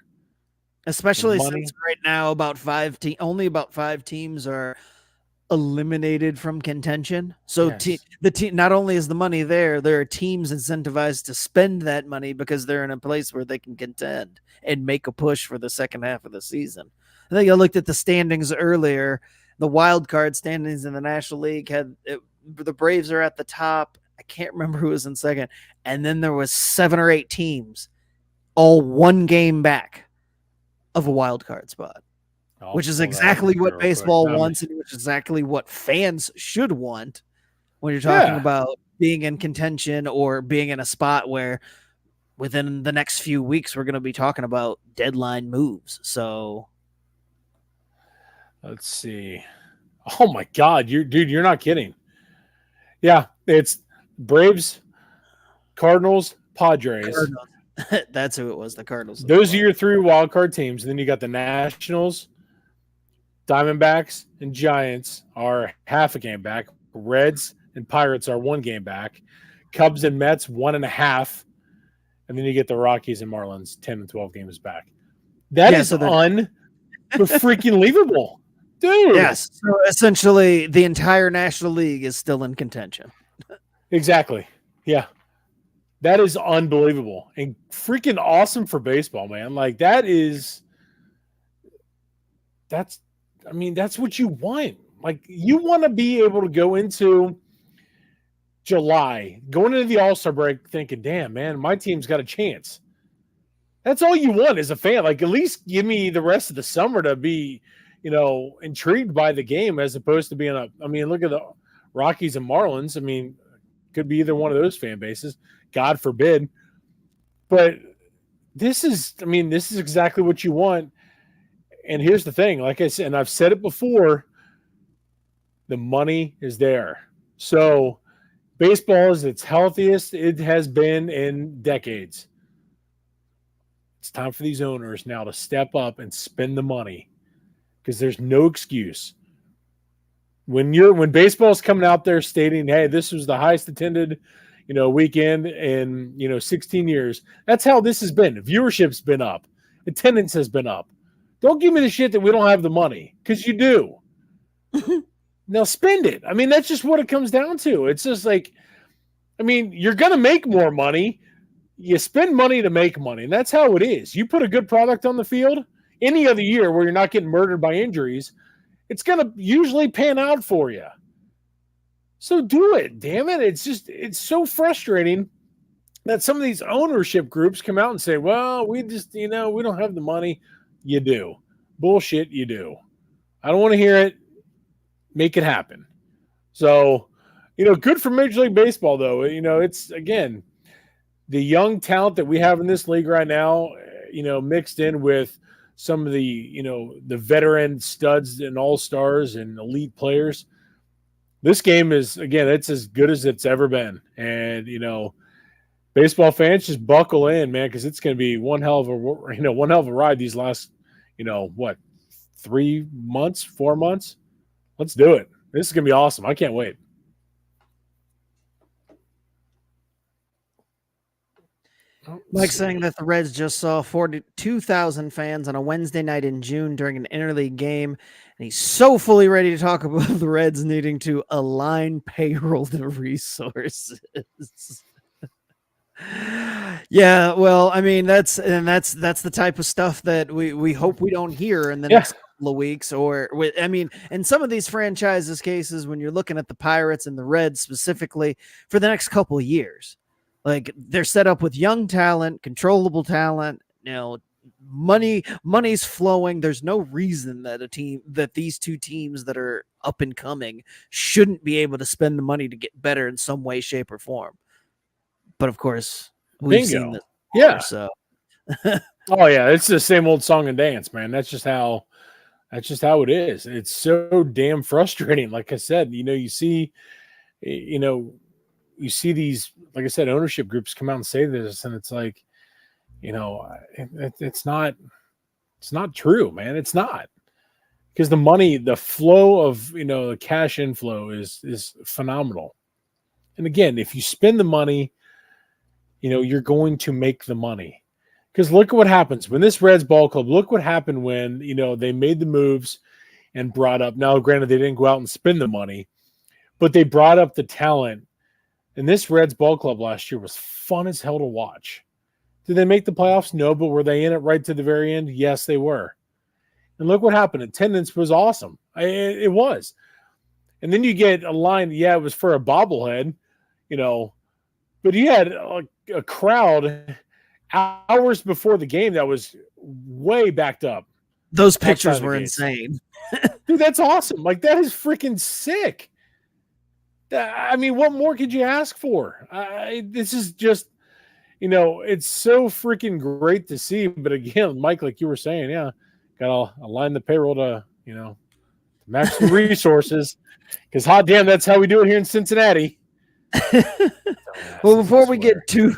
Especially since right now only about 5 teams are eliminated from contention. So yes. The team, not only is the money there are teams incentivized to spend that money because they're in a place where they can contend and make a push for the second half of the season. I think I looked at the standings earlier. The wild card standings in the National League the Braves are at the top. I can't remember who was in second. And then there was 7 or 8 teams, all one game back of a wild card spot. Which is exactly what baseball wants, and which is exactly what fans should want when you're talking about being in contention or being in a spot where within the next few weeks we're going to be talking about deadline moves. So let's see. Oh my God, you're not kidding. Yeah, it's Braves, Cardinals, Padres. That's who it was, the Cardinals. Those are your 3 wild card teams. And then you got the Nationals, Diamondbacks, and Giants are half a game back. Reds and Pirates are 1 game back. Cubs and Mets 1.5. And then you get the Rockies and Marlins 10 and 12 games back. That is freaking believable. Dude. Yes. So essentially the entire National League is still in contention. Exactly. Yeah. That is unbelievable and freaking awesome for baseball, man. Like that's what you want. Like, you want to be able to go into July, going into the All-Star break thinking, damn, man, my team's got a chance. That's all you want as a fan. Like, at least give me the rest of the summer to be, intrigued by the game as opposed to being look at the Rockies and Marlins. I mean, could be either one of those fan bases. God forbid. But this is exactly what you want. And here's the thing, like I said, and I've said it before, the money is there. So baseball is its healthiest it has been in decades. It's time for these owners now to step up and spend the money because there's no excuse. When baseball's coming out there stating, hey, this was the highest attended, weekend in, 16 years, that's how this has been. Viewership's been up. Attendance has been up. Don't give me the shit that we don't have the money, because you do. Now spend it. I mean, that's just what it comes down to. It's just like, you're going to make more money. You spend money to make money, and that's how it is. You put a good product on the field, any other year where you're not getting murdered by injuries, it's going to usually pan out for you. So do it, damn it. It's so frustrating that some of these ownership groups come out and say, well, we just, we don't have the money. You do. Bullshit, you do. I don't want to hear it. Make it happen. So, good for Major League Baseball, though. It's, again, the young talent that we have in this league right now, mixed in with some of the, the veteran studs and all-stars and elite players. This game is, again, it's as good as it's ever been. And, baseball fans, just buckle in, man, because it's going to be one hell of a ride these last, 3 months, 4 months. Let's do it. This is going to be awesome. I can't wait. Mike saying that the Reds just saw 42,000 fans on a Wednesday night in June during an interleague game, and he's so fully ready to talk about the Reds needing to align payroll to resources. Yeah, well, that's the type of stuff that we hope we don't hear in the next couple of weeks. In some of these franchises cases, when you're looking at the Pirates and the Reds specifically for the next couple of years. Like, they're set up with young talent, controllable talent, money's flowing. There's no reason that these two teams that are up and coming shouldn't be able to spend the money to get better in some way, shape, or form. But of course, we've seen this before, so oh yeah, it's the same old song and dance, man. That's just how it is. It's so damn frustrating. Like I said, you see these, like I said, ownership groups come out and say this, and it's like, it's not true, man. It's not, because the money, the flow of, the cash inflow is phenomenal. And again, if you spend the money, you're going to make the money. Because look at what happens when this Reds ball club, look what happened when, they made the moves and brought up, now granted, they didn't go out and spend the money, but they brought up the talent. And this Reds ball club last year was fun as hell to watch. Did they make the playoffs? No, but were they in it right to the very end? Yes, they were. And look what happened. Attendance was awesome. It was. And then you get a line, it was for a bobblehead, but you had a crowd hours before the game that was way backed up. Those pictures were insane. Dude, that's awesome. Like, that is freaking sick. What more could you ask for? This is just, it's so freaking great to see. But again, Mike, like you were saying, got to align the payroll to, match the resources. Because hot damn, that's how we do it here in Cincinnati. Well, before we get you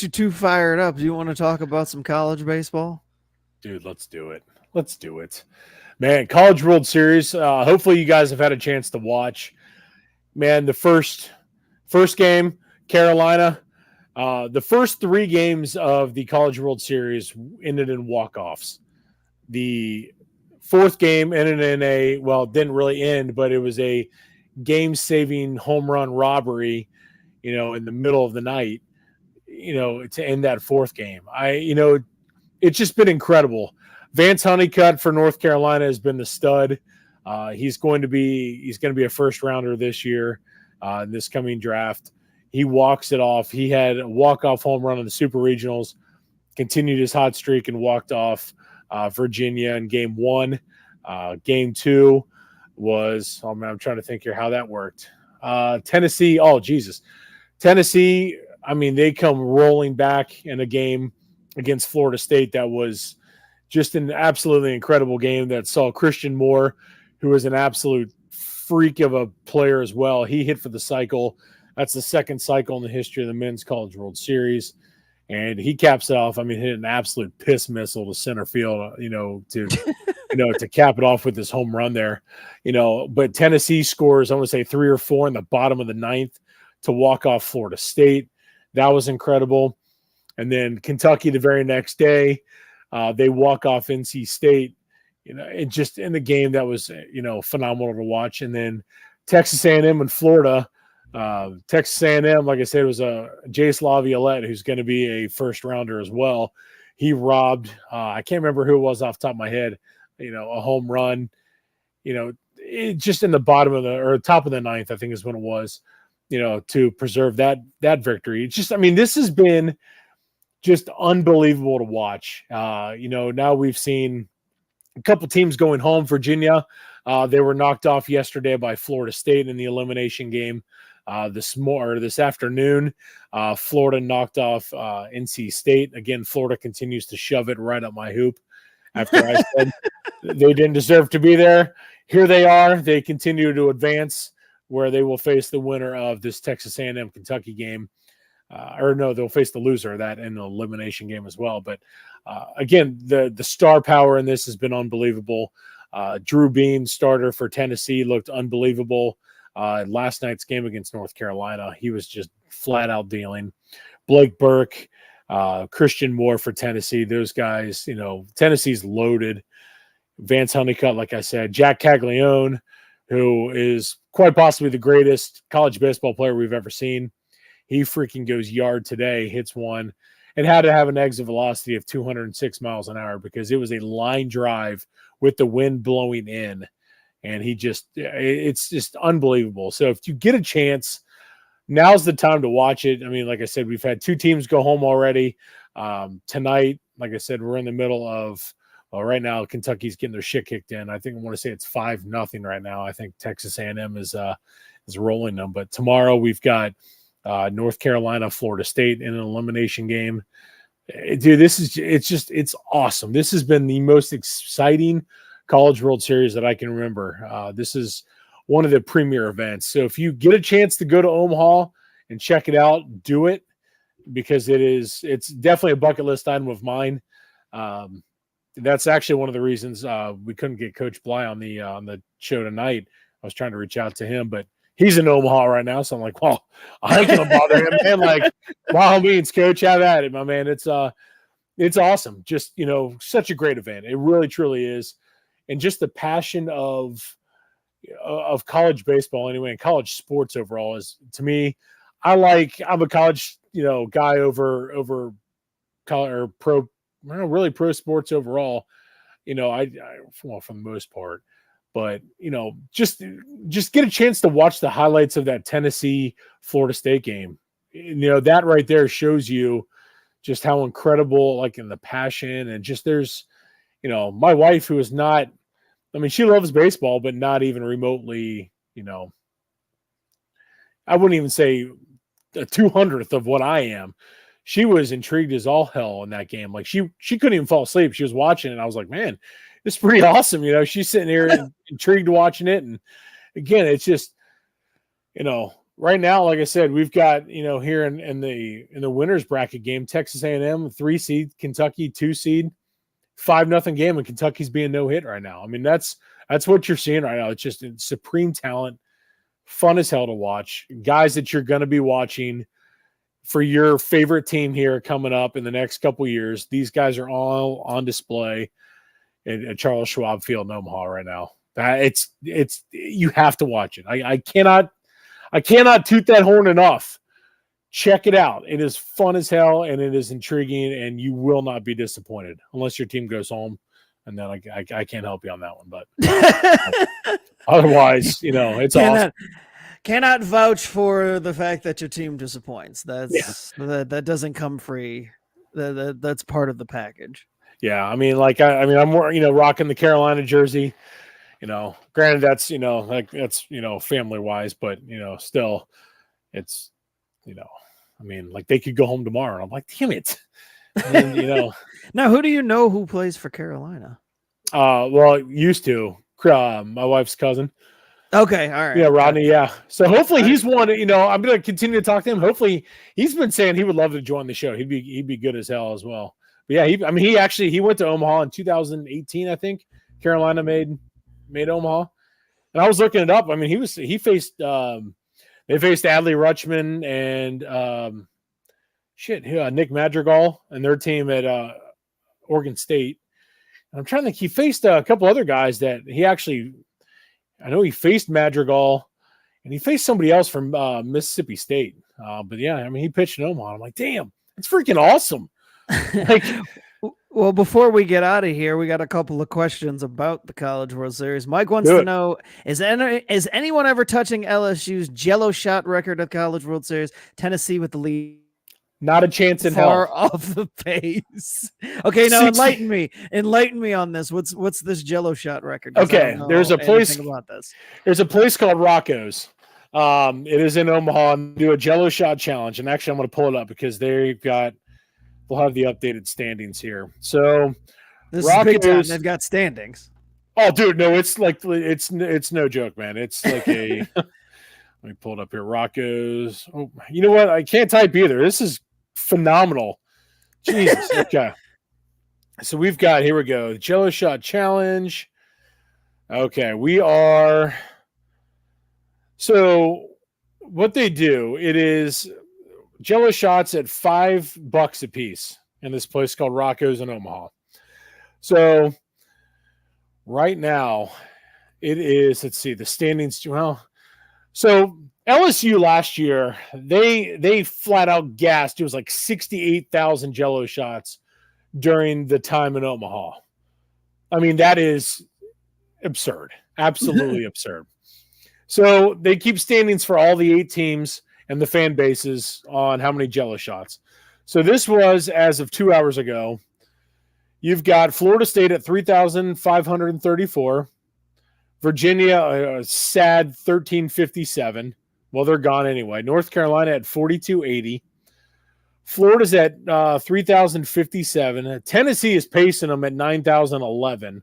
too fired up, do you want to talk about some college baseball? Dude, let's do it. Man, College World Series. Hopefully you guys have had a chance to watch. Man, the first game, Carolina. The first 3 games of the College World Series ended in walk-offs. The 4th game ended in it didn't really end, but it was a game-saving home run robbery, in the middle of the night, to end that 4th game. It's just been incredible. Vance Honeycutt for North Carolina has been the stud. He's going to be a first rounder this year in this coming draft. He walks it off. He had a walk-off home run in the Super Regionals, continued his hot streak and walked off Virginia in game 1. Game 2 was, I'm trying to think here how that worked. Tennessee, Tennessee, they come rolling back in a game against Florida State that was just an absolutely incredible game that saw Christian Moore, who was an absolute freak of a player as well. He hit for the cycle. That's the second cycle in the history of the Men's College World Series. And he caps it off. Hit an absolute piss missile to center field, to cap it off with this home run there. But Tennessee scores, I want to say 3 or 4 in the bottom of the 9th to walk off Florida State. That was incredible. And then Kentucky the very next day, they walk off NC State, and just in the game that was, phenomenal to watch. And then Texas A&M and Florida. Texas A&M, like I said, was a Jace Laviolette, who's going to be a first rounder as well. He robbed, I can't remember who it was off the top of my head, a home run, just in the bottom of top of the 9th, I think is when it was, to preserve that victory. It's just, this has been just unbelievable to watch. Now we've seen a couple teams going home. Virginia, they were knocked off yesterday by Florida State in the elimination game. This afternoon, Florida knocked off NC State. Again, Florida continues to shove it right up my hoop after I said they didn't deserve to be there. Here they are. They continue to advance, where they will face the winner of this Texas A&M Kentucky game. They'll face the loser of that in the elimination game as well. But again, the star power in this has been unbelievable. Drew Bean, starter for Tennessee, looked unbelievable. Last night's game against North Carolina, he was just flat out dealing. Blake Burke, Christian Moore for Tennessee. Those guys, Tennessee's loaded. Vance Honeycutt, like I said, Jack Caglione, who is quite possibly the greatest college baseball player we've ever seen. He freaking goes yard today, hits one, and had to have an exit velocity of 206 miles an hour because it was a line drive with the wind blowing in. And it's just unbelievable. So if you get a chance, now's the time to watch it. Like I said, we've had 2 teams go home already. Tonight, like I said, we're in the middle of, right now, Kentucky's getting their shit kicked in. I want to say it's 5-0 right now. I think Texas A&M is rolling them. But tomorrow we've got North Carolina, Florida State in an elimination game. Dude, it's awesome. This has been the most exciting College World Series that I can remember. This is one of the premier events. So if you get a chance to go to Omaha and check it out, do it, because it's definitely a bucket list item of mine. That's actually one of the reasons we couldn't get Coach Bly on the show tonight. I was trying to reach out to him, but he's in Omaha right now. So I'm like, well, I ain't gonna bother him, man. Like, by all means, Coach, have at it, my man. It's awesome. Just, such a great event. It really, truly is. And just the passion of college baseball anyway, and college sports overall is, to me, I'm a college, guy over college or pro, really pro sports overall. For the most part, but just get a chance to watch the highlights of that Tennessee Florida State game. That right there shows you just how incredible, like, in the passion, and just there's, my wife, who is not, she loves baseball, but not even remotely, I wouldn't even say a 200th of what I am. She was intrigued as all hell in that game. Like, she couldn't even fall asleep. She was watching it, and I was like, man, it's pretty awesome. She's sitting here intrigued watching it. And again, it's just, right now, like I said, we've got, here in the winners bracket game, Texas A&M 3 seed, Kentucky 2 seed, 5-0 game, and Kentucky's being no hit right now. That's what you're seeing right now. It's just supreme talent, fun as hell to watch. Guys that you're going to be watching for your favorite team here coming up in the next couple years. These guys are all on display at Charles Schwab Field in Omaha right now. It's you have to watch it. I cannot toot that horn enough. Check it out. It is fun as hell, and it is intriguing, and you will not be disappointed unless your team goes home. and then I can't help you on that one. But otherwise, it's awesome. Cannot vouch for the fact that your team disappoints. That doesn't come free. That's part of the package. Yeah, I mean, I'm rocking the Carolina jersey. Granted that's that's family wise, but still, it's they could go home tomorrow. I'm like, damn it. And, Now, who do you know who plays for Carolina? Well, used to my wife's cousin. Okay, all right. Yeah, Rodney. Yeah. So hopefully he's one. I'm going to continue to talk to him. Hopefully he's been saying he would love to join the show. He'd be good as hell as well. But yeah, he went to Omaha in 2018. I think Carolina made Omaha, and I was looking it up. I mean, he faced they faced Adley Rutschman and Nick Madrigal and their team at Oregon State. And I'm trying to think. He faced a couple other guys that he actually. I know he faced Madrigal, and he faced somebody else from Mississippi State. But yeah, I mean, he pitched in Omaha. I'm like, damn, it's freaking awesome. Well, before we get out of here, we got a couple of questions about the College World Series. Mike wants to know, is anyone ever touching LSU's Jello shot record at the College World Series? Tennessee with the lead. Not a chance in far hell. off the pace. Okay, now enlighten me on this. What's this Jello shot record? Okay, there's a place about this. There's a place called Rocco's. It is in Omaha, and do a Jello shot challenge. And actually, I'm going to pull it up because we'll have the updated standings here. So this is big time. They've got standings. Oh, dude, no, it's no joke, man. It's like a. Let me pull it up here. Rocco's. Oh, you know what? I can't type either. This is phenomenal. Jesus. Okay. So we've got, here we go. Jello shot challenge. Okay. We are. So what they do, it is Jello shots at $5 a piece in this place called Rocco's in Omaha. So right now it is, let's see, the standings. Well, so LSU last year, they flat out gassed. It was like 68,000 Jello shots during the time in Omaha. I mean, that is absurd. Absolutely absurd. So they keep standings for all the 8 teams and the fan bases on how many Jello shots. So this was as of 2 hours ago. You've got Florida State at 3,534. Virginia, a sad 1,357. Well, they're gone anyway. North Carolina at 4,280. Florida's at 3,057. Tennessee is pacing them at 9,011.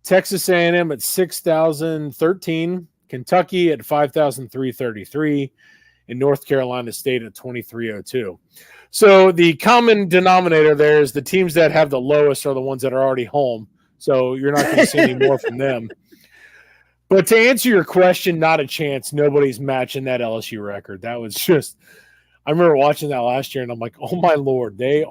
Texas A&M at 6,013. Kentucky at 5,333. And North Carolina State at 2,302. So the common denominator there is the teams that have the lowest are the ones that are already home. So you're not going to see any more from them. But to answer your question, not a chance. Nobody's matching that LSU record. That was just – I remember watching that last year, and I'm like, oh, my Lord, they're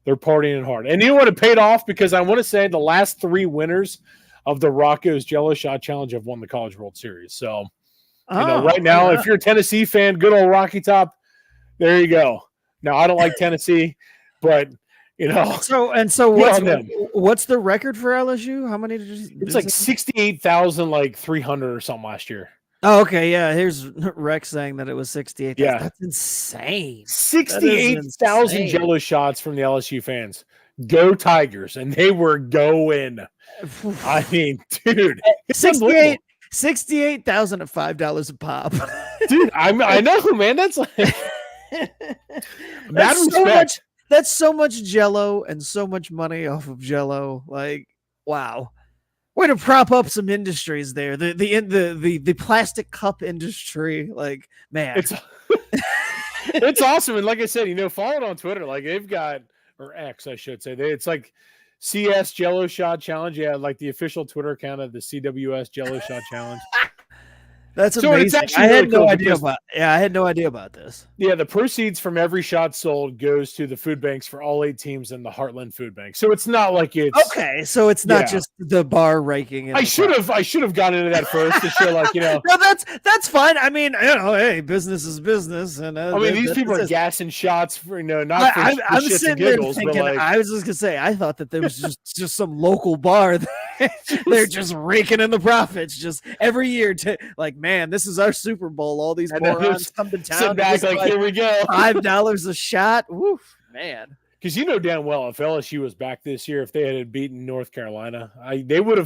partying hard. And you know what? It paid off because I want to say the last 3 winners of the Rocco's Jello Shot Challenge have won the College World Series. So, right now, if you're a Tennessee fan, good old Rocky Top, there you go. Now, I don't like Tennessee, but – So what's the record for LSU? How many did you? It's like 68,300 or something last year. Oh, okay, yeah. Here's Rex saying that it was 68. Yeah, that's insane. 68,000 Jello shots from the LSU fans. Go Tigers, and they were going. I mean, dude, 68,000 at $5 a pop. Dude, I know, man. That's like mad respect. That's so much Jello and so much money off of Jello. Like, wow. Way to prop up some industries there. The plastic cup industry. Like, man. It's awesome. And like I said, follow it on Twitter. Like they've got, or X, I should say. It's like CS Jello Shot Challenge. Yeah, like the official Twitter account of the CWS Jello Shot Challenge. That's So it's amazing. actually I really had no cool idea because- about. Yeah, I had no idea about this. Yeah, the proceeds from every shot sold goes to the food banks for all 8 teams in the Heartland Food Bank. So it's not like it's Okay, so it's not Yeah. just the bar raking. I should have gotten into that first to show like, No, that's fine. I mean, hey, business is business, and I mean, these people are gassing shots for not for, I'm shits sitting and there giggles, thinking. but like, I was just gonna say, I thought that there was just some local bar. They're just raking in the profits, just every year. To like, man, this is our Super Bowl. All these And then morons come to town. sit back like, here we go. $5 a shot. Woof, man. Because you know damn well if LSU was back this year, if they had beaten North Carolina, they would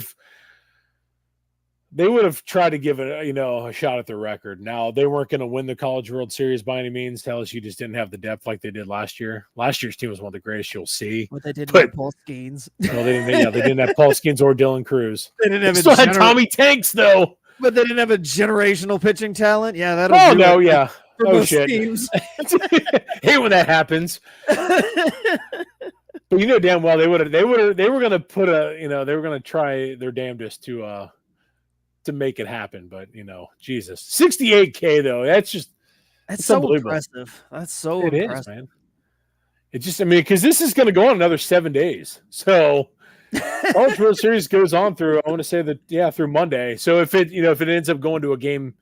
have tried to give it a shot at their record. Now they weren't going to win the College World Series by any means. LSU just didn't have the depth like they did last year. Last year's team was one of the greatest you'll see. What they did But- with Paul Skenes. Well, they didn't have Paul Skenes or Dylan Cruz. They didn't They have still had Tommy Tanks though. but they didn't have a generational pitching talent. Yeah, that'll Oh do no, it yeah. for Oh both shit. teams. Hate when that happens. But you know damn well they were going to put they were going to try their damnedest to make it happen. But Jesus, 68K though. That's That's so unbelievable. impressive. That's so It is, impressive. man. It just, because this is going to go on another 7 days. So College World Series goes on through, I want to say that, through Monday. So if it ends up going to a game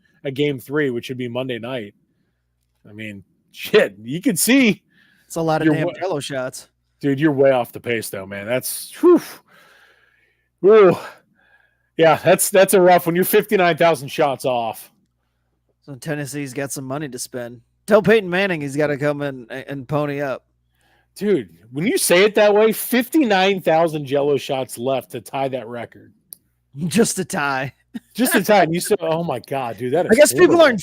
3, which would be Monday night, I mean, shit, you can see, It's a lot of You're damn wa- Jello shots. dude, you're way off the pace though, man. That's, whew. Ooh. Yeah, that's a rough one. You're 59,000 shots off. So Tennessee's got some money to spend. Tell Peyton Manning he's got to come in and pony up. Dude, when you say it that way, 59,000 Jello shots left to tie that record. Just a tie. Just a tie. And you said, oh my God, dude, that is I guess people horrible. aren't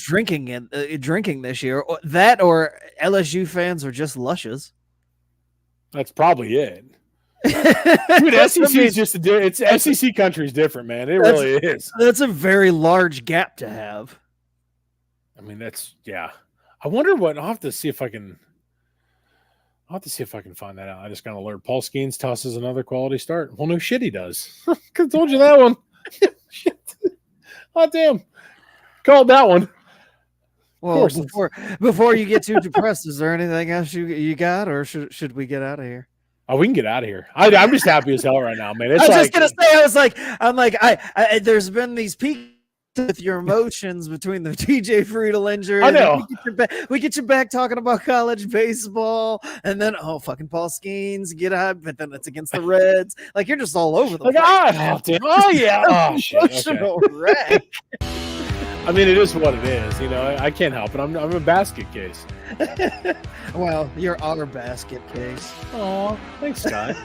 drinking this year. That or LSU fans are just lushes. That's probably it. Dude, That's, SEC is just it's SEC country is different, man. It That's- really is. that's a very large gap to have. I mean, I wonder what I'll have to see if I can find that out. I just got an alert. Paul Skenes tosses another quality start. Well, no shit, he does. I told you that one. Shit. Oh damn. Called that one. Well, course. before you get too depressed, is there anything else you got, or should we get out of here? Oh, we can get out of here. I'm just happy as hell right now, man. It's I was like, just gonna say, I'm like, I there's been these peaks with your emotions between the TJ Friedel injury. I know. We get you back talking about college baseball, and then fucking Paul Skenes get out, but then it's against the Reds. Like you're just all over the like, place. damn. Oh yeah. Oh shit. Okay. Emotional wreck. I mean, it is what it is. I can't help it. I'm a basket case. Well, you're our basket case. Oh, thanks, Scott.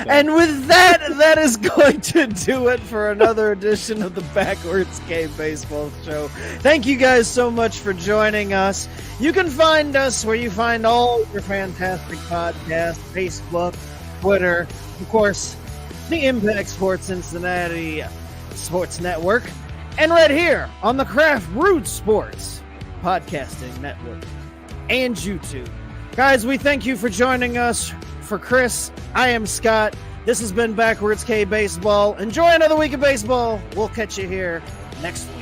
And with that is going to do it for another edition of the Backwards Game Baseball Show. Thank you guys so much for joining us. You can find us where you find all your fantastic podcasts, Facebook, Twitter, of course, the Impact Sports Cincinnati Sports Network, and right here on the Craft Brewed Sports Podcasting Network and YouTube. Guys, we thank you for joining us. For Chris, I am Scott. This has been Backwards K Baseball. Enjoy another week of baseball. We'll catch you here next week.